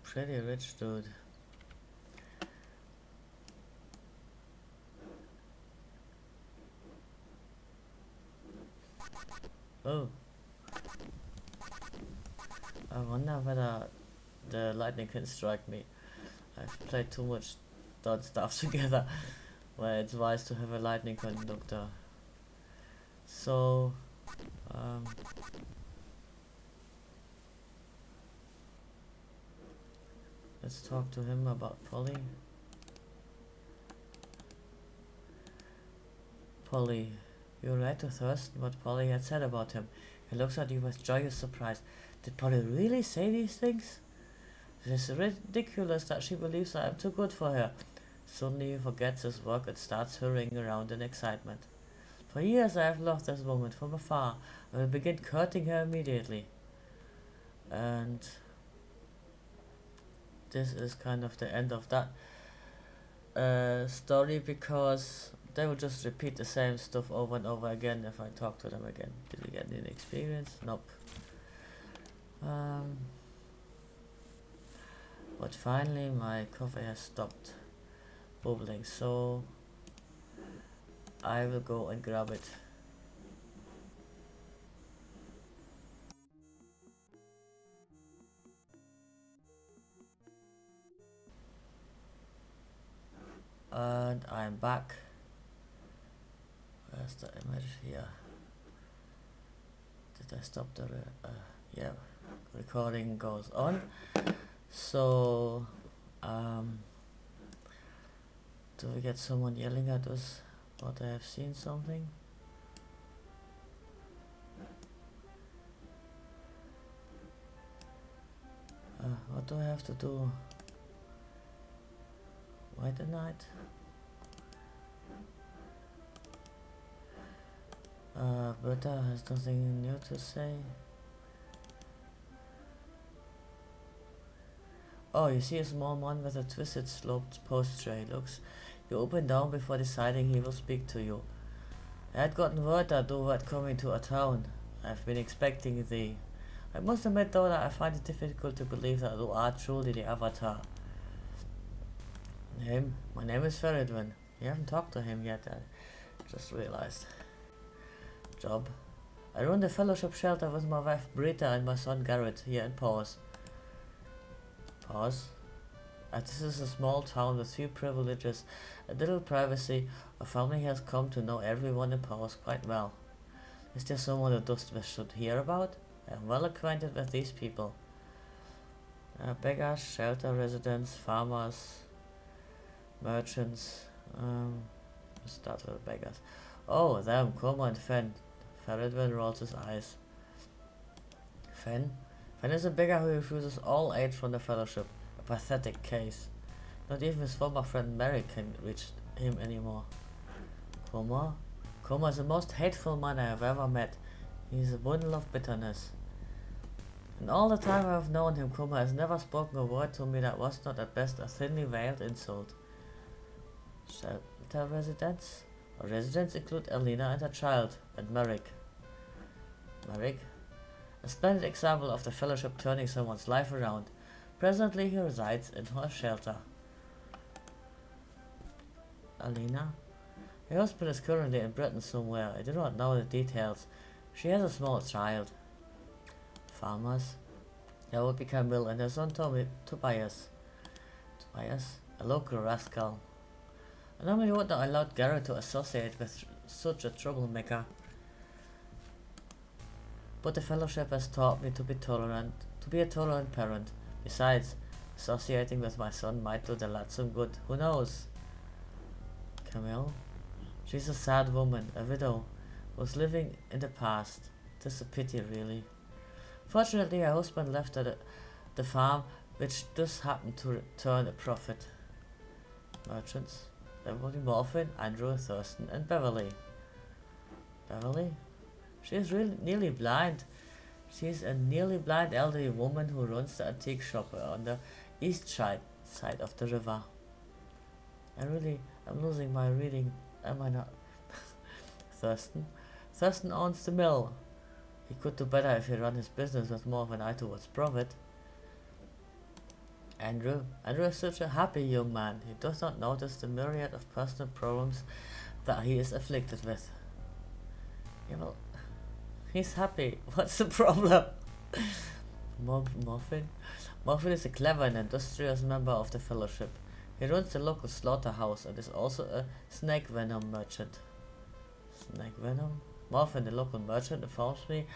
Pretty rich dude. Oh. I wonder whether the lightning can strike me. I've played too much dot stuff together where it's wise to have a lightning conductor. So, let's talk to him about Polly. Polly, you read to Thurston what Polly had said about him. He looks at you with joyous surprise. Did Polly really say these things? It is ridiculous that she believes I am too good for her. Suddenly he forgets his work and starts hurrying around in excitement. For years I have loved this woman from afar. I will begin courting her immediately. And this is kind of the end of that story, because they will just repeat the same stuff over and over again if I talk to them again. Did we get any experience? Nope. But finally my coffee has stopped bubbling, so I will go and grab it. And I'm back. Where's the image here? Did I stop the yeah, recording goes on. So do we get someone yelling at us or they have seen something? What do I have to do? Wait a night. Berta has nothing new to say. Oh, you see a small man with a twisted sloped post tray. Looks you open down before deciding he will speak to you. I had gotten word that thou wert coming to our town. I've been expecting thee. I must admit though that I find it difficult to believe that thou art truly the Avatar. My name is Feridwin. You haven't talked to him yet, I just realized. Job. I run the fellowship shelter with my wife Britta and my son Garrett here in Paws. Paws? This is a small town with few privileges, a little privacy. Our family has come to know everyone in Paws quite well. Is there someone the Dustwish should hear about? I am well acquainted with these people. Beggars, shelter residents, farmers, merchants. Let's start with the beggars. Oh, them, Coma and Fen. Feridwin rolls his eyes. Fen? Fen is a beggar who refuses all aid from the Fellowship. A pathetic case. Not even his former friend Mary can reach him anymore. Coma? Coma is the most hateful man I have ever met. He is a bundle of bitterness. In all the time I've known him, Kuma has never spoken a word to me that was not at best a thinly veiled insult. Shelter residents? Our residents include Elena and her child, and Merrick. Merrick? A splendid example of the Fellowship turning someone's life around. Presently he resides in her shelter. Elena? Her husband is currently in Britain somewhere. I do not know the details. She has a small child. Farmers? That would be Camille and her son Tobias. Tobias? A local rascal. I normally would not allow Garrett to associate with such a troublemaker. But the Fellowship has taught me to be a tolerant parent. Besides, associating with my son might do the lad some good. Who knows? Camille? She's a sad woman, a widow, who's living in the past. 'Tis a pity, really. Fortunately, her husband left her the farm, which does happen to turn a profit. Merchants? Everybody Morphin, Andrew, Thurston, and Beverly. Beverly? She is really nearly blind. She's a nearly blind elderly woman who runs the antique shop on the east side of the river. I'm losing my reading, am I not? Thurston? Thurston owns the mill. He could do better if he ran his business with more of an eye towards profit. Andrew is such a happy young man. He does not notice the myriad of personal problems that he is afflicted with. Yeah, well, he's happy. What's the problem? Morphin? Morphin is a clever and industrious member of the Fellowship. He runs the local slaughterhouse and is also a snake venom merchant. Snake venom? Morphin, the local merchant, informs me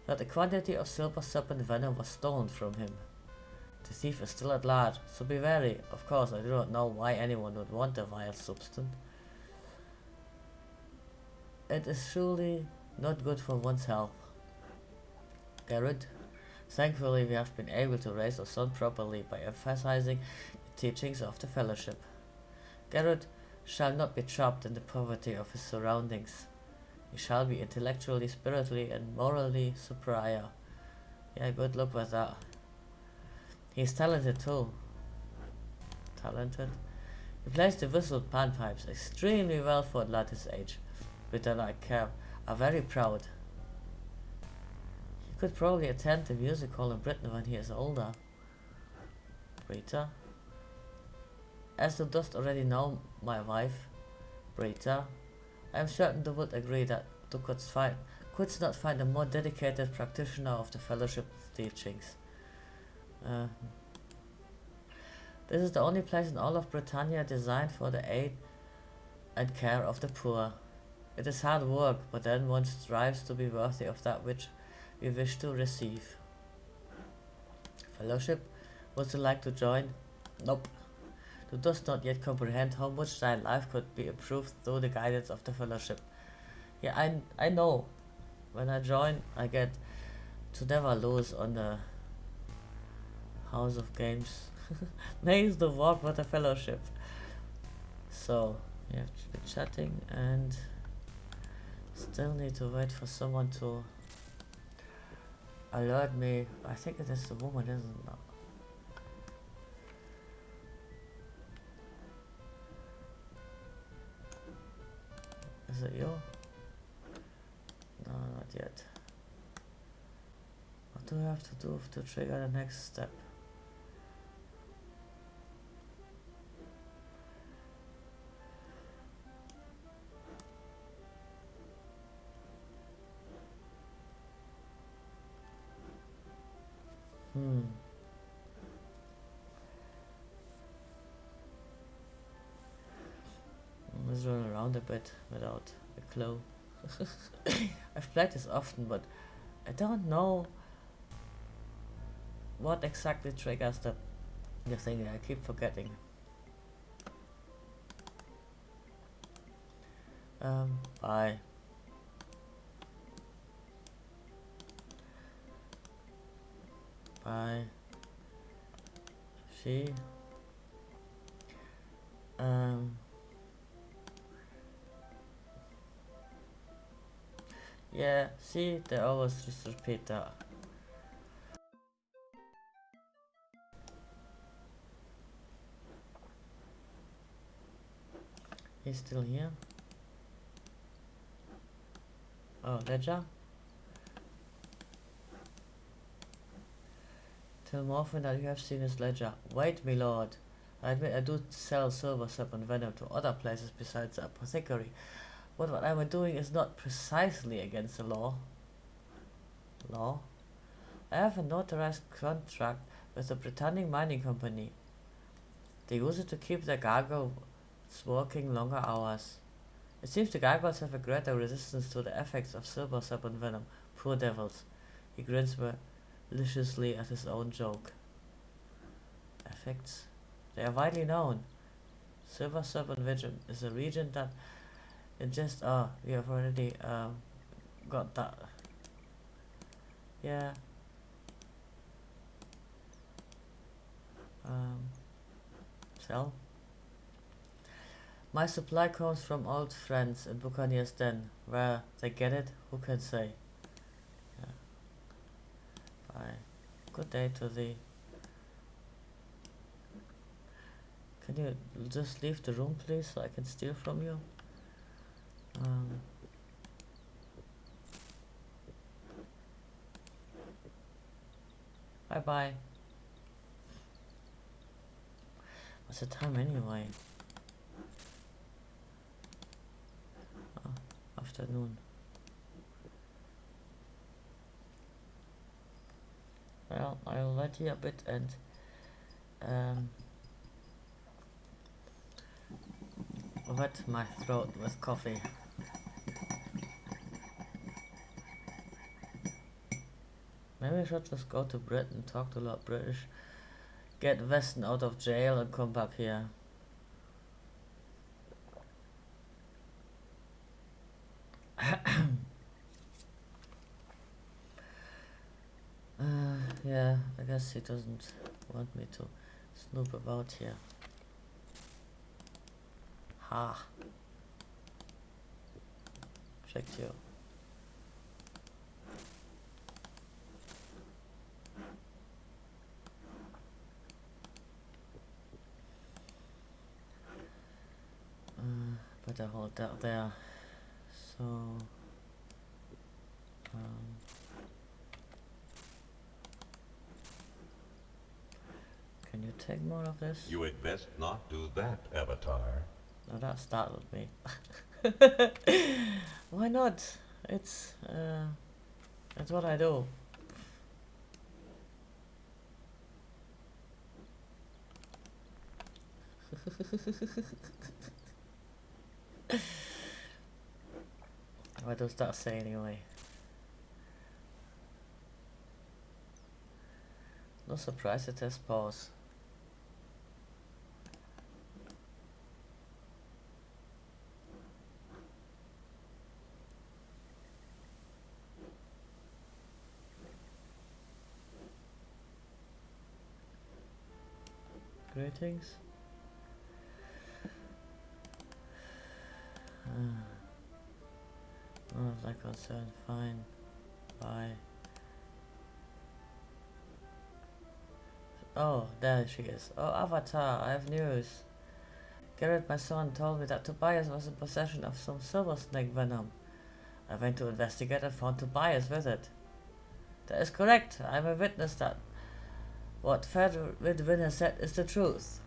that a quantity of silver serpent venom was stolen from him. The thief is still at large, so be wary. Of course, I do not know why anyone would want the vile substance. It is surely not good for one's health. Garrett, thankfully we have been able to raise our son properly by emphasizing the teachings of the Fellowship. Garrett shall not be trapped in the poverty of his surroundings. He shall be intellectually, spiritually, and morally superior. Yeah, good luck with that. He's talented too. Talented? He plays the whistle panpipes extremely well for a lad his age. Britta and I are very proud. He could probably attend the music hall in Britain when he is older. Britta? As thou dost already know my wife, Britta, I am certain thou would agree that thou couldst not find a more dedicated practitioner of the Fellowship's teachings. This is the only place in all of Britannia designed for the aid and care of the poor. It is hard work, but then one strives to be worthy of that which we wish to receive. Fellowship? Would you like to join? Nope. Thou dost not yet comprehend how much thy life could be improved through the guidance of the Fellowship. Yeah, I know. When I join, I get to never lose on the House of Games. Maze the walk with the Fellowship. So, we have been chatting and still need to wait for someone to alert me. I think it is the woman, isn't it? Is it you? No, not yet. What do I have to do to trigger the next step? Let's run around a bit without a clue. I've played this often, but I don't know what exactly triggers the thing. I keep forgetting. Bye. Bye. She. Yeah, see, they always just repeat that. He's still here. Oh, ledger. Tell Morphin that you have seen his ledger. Wait, my lord. I admit I do sell silver sap and venom to other places besides the apothecary, but what I'm doing is not precisely against the law. Law? I have a notarized contract with the Britannic Mining Company. They use it to keep their gargoyles working longer hours. It seems the gargoyles have a greater resistance to the effects of silver sap and venom. Poor devils. He grins maliciously at his own joke. Effects? They are widely known. Silver sap and venom is a region that ingests. We have already got that. Yeah. Sell. My supply comes from old friends in Buccaneer's Den. Where they get it, who can say? Yeah. Bye. Good day to thee. Can you just leave the room, please, so I can steal from you? Bye bye. What's the time anyway? Oh, afternoon. Well, I'll wait here a bit and wet my throat with coffee. Maybe I should just go to Britain, talk to Lord British, get Weston out of jail and come back here. Yeah, I guess he doesn't want me to snoop about here. Ha. Checked you. Better hold that there. So, can you take more of this? You had best not do that, Avatar. No, that startled me. Why not? It's what I do. What does that say anyway? No surprise it has Paws. Greetings. Oh, like concern, fine. Bye. Oh, there she is. Oh, Avatar, I have news. Garrett, my son, told me that Tobias was in possession of some silver snake venom. I went to investigate and found Tobias with it. That is correct. I am a witness that what Fedwin has said is the truth.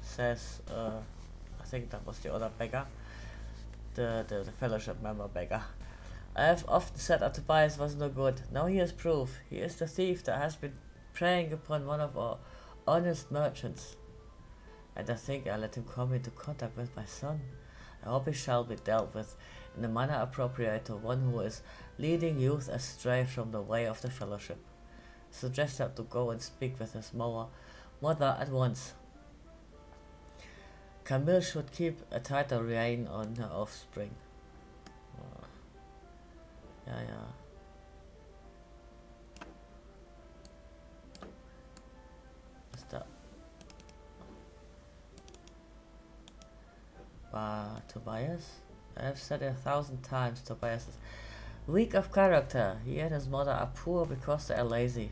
Says, I think that was the other beggar. The fellowship member beggar. I have often said that Tobias was no good. Now he has proof. He is the thief that has been preying upon one of our honest merchants. And I think I'll let him come into contact with my son. I hope he shall be dealt with in a manner appropriate to one who is leading youth astray from the way of the fellowship. I suggest that to go and speak with his mother at once. Camille should keep a tighter rein on her offspring. Yeah. What's that? Tobias? I have said it 1,000 times, Tobias is weak of character. He and his mother are poor because they are lazy.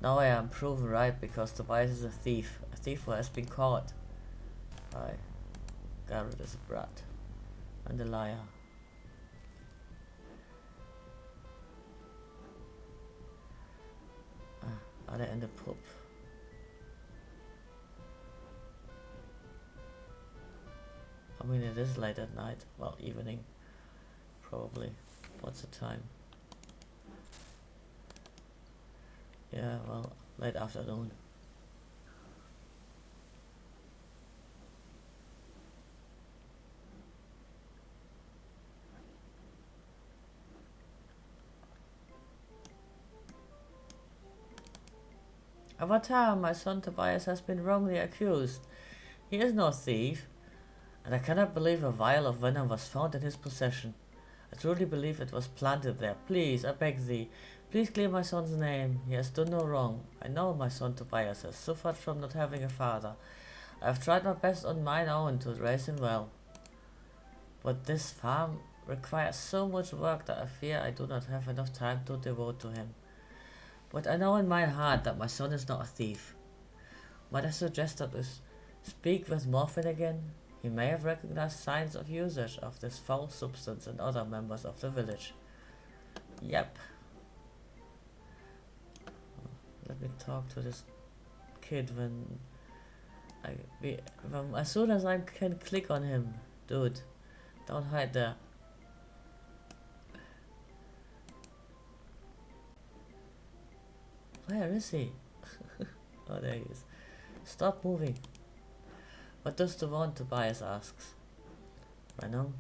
Now I am proven right because Tobias is a thief who has been caught. Garrett is a brat and a liar. Are they in the pub? I mean, it is late at night. Well, evening, probably. What's the time? Yeah, well, late afternoon. Avatar, my son Tobias has been wrongly accused. He is no thief, and I cannot believe a vial of venom was found in his possession. I truly believe it was planted there. Please, I beg thee, please clear my son's name. He has done no wrong. I know my son Tobias has suffered from not having a father. I have tried my best on mine own to raise him well. But this farm requires so much work that I fear I do not have enough time to devote to him. But I know in my heart that my son is not a thief. Might I suggest that we speak with Morphin again? He may have recognized signs of usage of this foul substance in other members of the village. Yep. Let me talk to this kid as soon as I can click on him. Dude, don't hide there. Where is he? Oh, there he is. Stop moving. What does the one Tobias asks? Venom?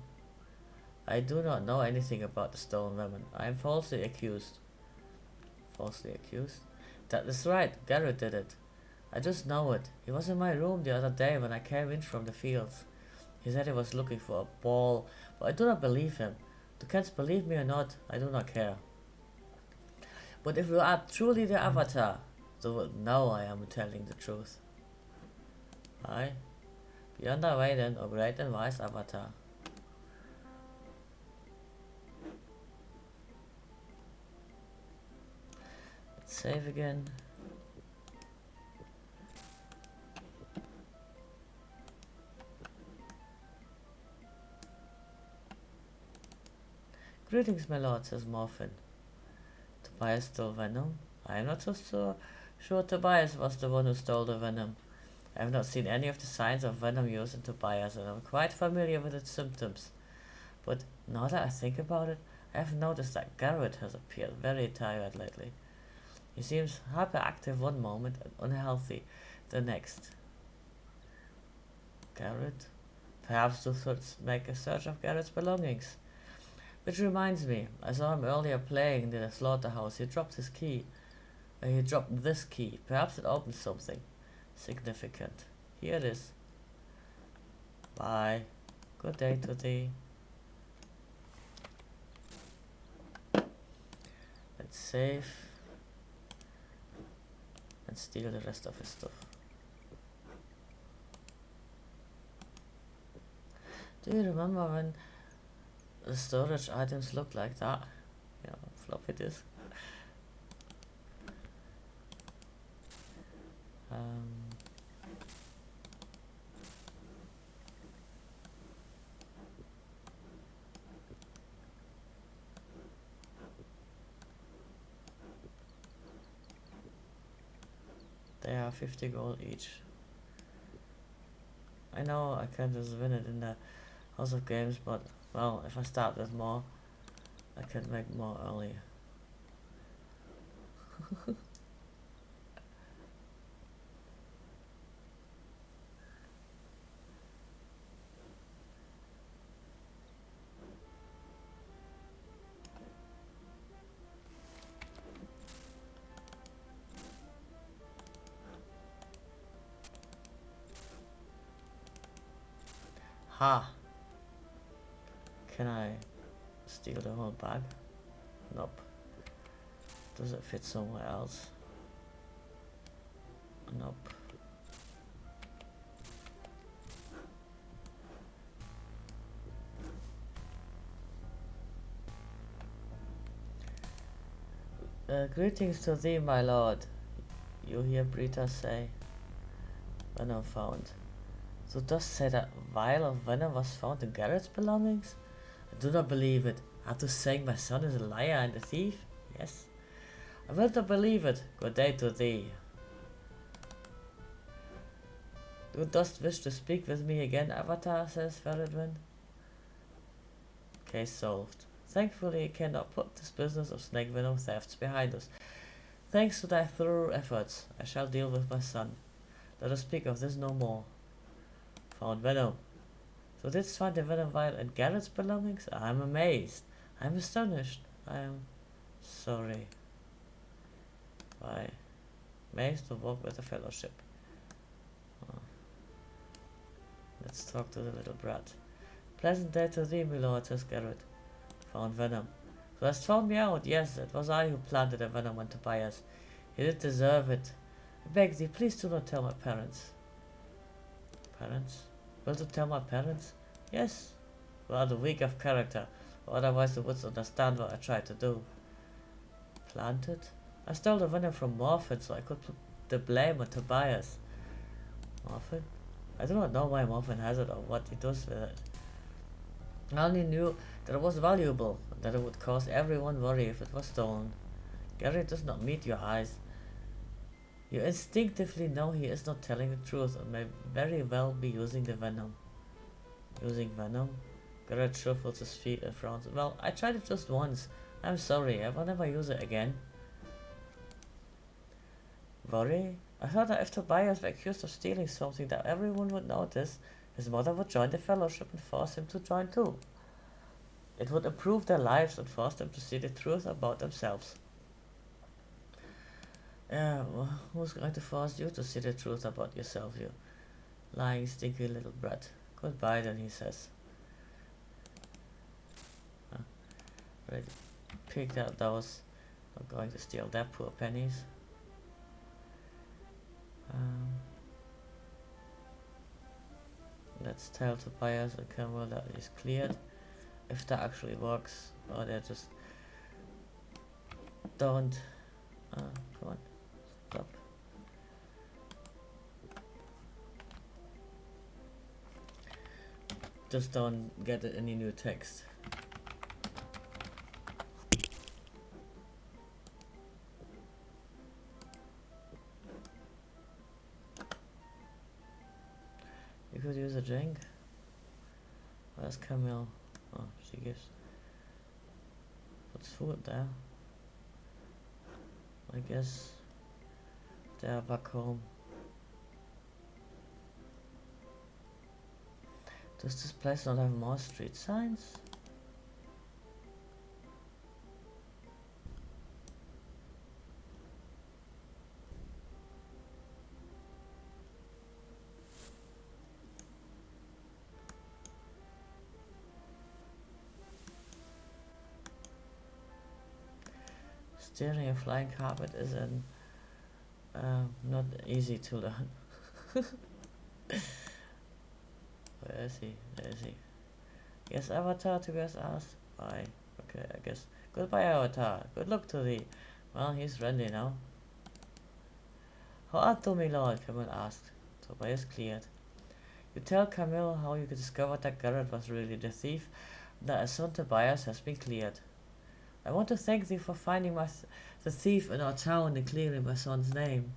I do not know anything about the stolen weapon. I am falsely accused. Falsely accused? That is right. Garrett did it. I just know it. He was in my room the other day when I came in from the fields. He said he was looking for a ball, but I do not believe him. You can't believe me or not, I do not care. But if you are truly the Avatar, you will know I am telling the truth. Aye. Be on thy way then, O great and wise Avatar. Let's save again. Greetings, my lord, says Morphin. Tobias stole venom? I am not so sure Tobias was the one who stole the venom. I have not seen any of the signs of venom use in Tobias, and I am quite familiar with its symptoms. But now that I think about it, I have noticed that Garrett has appeared very tired lately. He seems hyperactive one moment and unhealthy the next. Garrett? Perhaps we should make a search of Garrett's belongings. Which reminds me, I saw him earlier playing in the slaughterhouse. He dropped his key. He dropped this key. Perhaps it opens something significant. Here it is. Bye. Good day to thee. Let's save and steal the rest of his stuff. Do you remember when the storage items looked like that? Yeah, floppy disk. They are 50 gold each. I know I can just win it in the House of Games, but well, if I start with more, I can make more earlier. Ha! Can I steal the whole bag? Nope. Does it fit somewhere else? Nope. Greetings to thee, my lord. You hear Brita say, when I'm found. So it does say that vial of venom was found in Garrett's belongings? I do not believe it. After saying my son is a liar and a thief? Yes. I will not believe it. Good day to thee. You dost wish to speak with me again, Avatar, says Veridwin. Case solved. Thankfully, I cannot put this business of snake venom thefts behind us. Thanks to thy thorough efforts, I shall deal with my son. Let us speak of this no more. Found venom. So didst find the venom vial in Garrett's belongings? I am amazed. I am astonished. I am sorry. Why? Amazed to walk with the fellowship. Oh. Let's talk to the little brat. Pleasant day to thee, my lord, says Garrett. Found venom. So hast found me out. Yes, it was I who planted the venom on Tobias. He did deserve it. I beg thee, please do not tell my parents. Parents? Will you tell my parents? Yes. Rather weak of character, or otherwise they would understand what I tried to do. Planted? I stole the venom from Morphin so I could put the blame on Tobias. Morphin? I do not know why Morphin has it or what he does with it. I only knew that it was valuable, and that it would cause everyone worry if it was stolen. Gary does not meet your eyes. You instinctively know he is not telling the truth and may very well be using the venom. Using venom? Garrett shuffles his feet and frowns. Well, I tried it just once. I'm sorry, I will never use it again. Worry? I thought that if Tobias were accused of stealing something that everyone would notice, his mother would join the fellowship and force him to join too. It would improve their lives and force them to see the truth about themselves. Yeah, well, who's going to force you to see the truth about yourself, you lying, stinky little brat? Goodbye then, he says. Already picked out those. Not going to steal their poor pennies. Let's tell Tobias and Cameron that is cleared. If that actually works, or they just don't. Come on, stop. Just don't get any new text. You could use a drink. Where's Camille? Oh, she gives. What's food there? I guess they're back home. Does this place not have more street signs? Steering a flying carpet is not easy to learn. Where is he? There is he. Yes, Avatar, Tobias asked. Bye. Okay, I guess. Goodbye, Avatar. Good luck to thee. Well, he's ready now. How art thou, my lord? Camille asked. Tobias cleared. You tell Camille how you discovered that Garrett was really the thief, and that his son Tobias has been cleared. I want to thank thee for finding the thief in our town and clearing my son's name.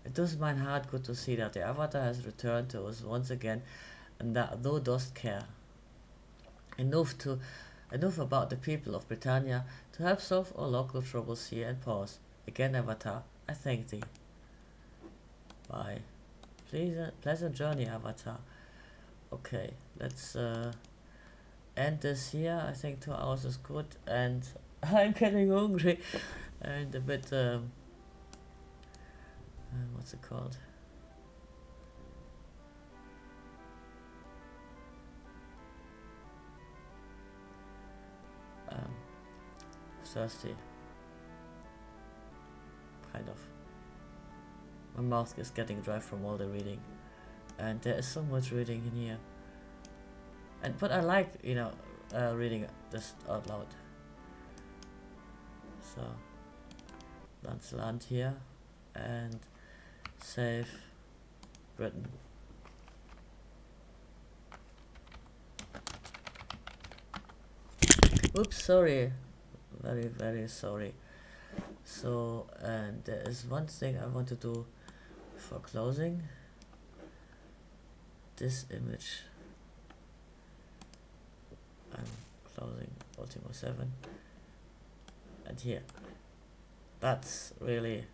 It does mine heart good to see that the Avatar has returned to us once again, and that thou dost care enough about the people of Britannia to help solve our local troubles here in Paws. Again, Avatar, I thank thee. Bye. Pleasant journey, Avatar. Okay, let's end this here. I think 2 hours is good, and I'm getting hungry and a bit what's it called? Thirsty. Kind of. My mouth is getting dry from all the reading, and there is so much reading in here. But I like, reading this out loud. So let's land here and save Britain. Oops, sorry. Very, very sorry. So, and there is one thing I want to do for closing. This image. I'm closing Ultima 7. And here. That's really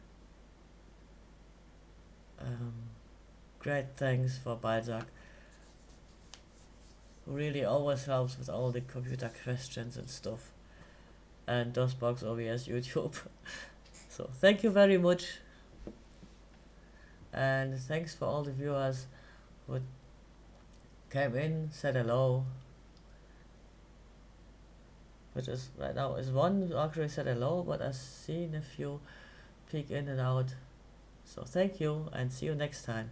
great thanks for Balzac, who really always helps with all the computer questions and stuff. And DOSBox OBS YouTube. So thank you very much. And thanks for all the viewers who came in, said hello. Which is right now is one who actually said hello, but I've seen a few peek in and out. So thank you and see you next time.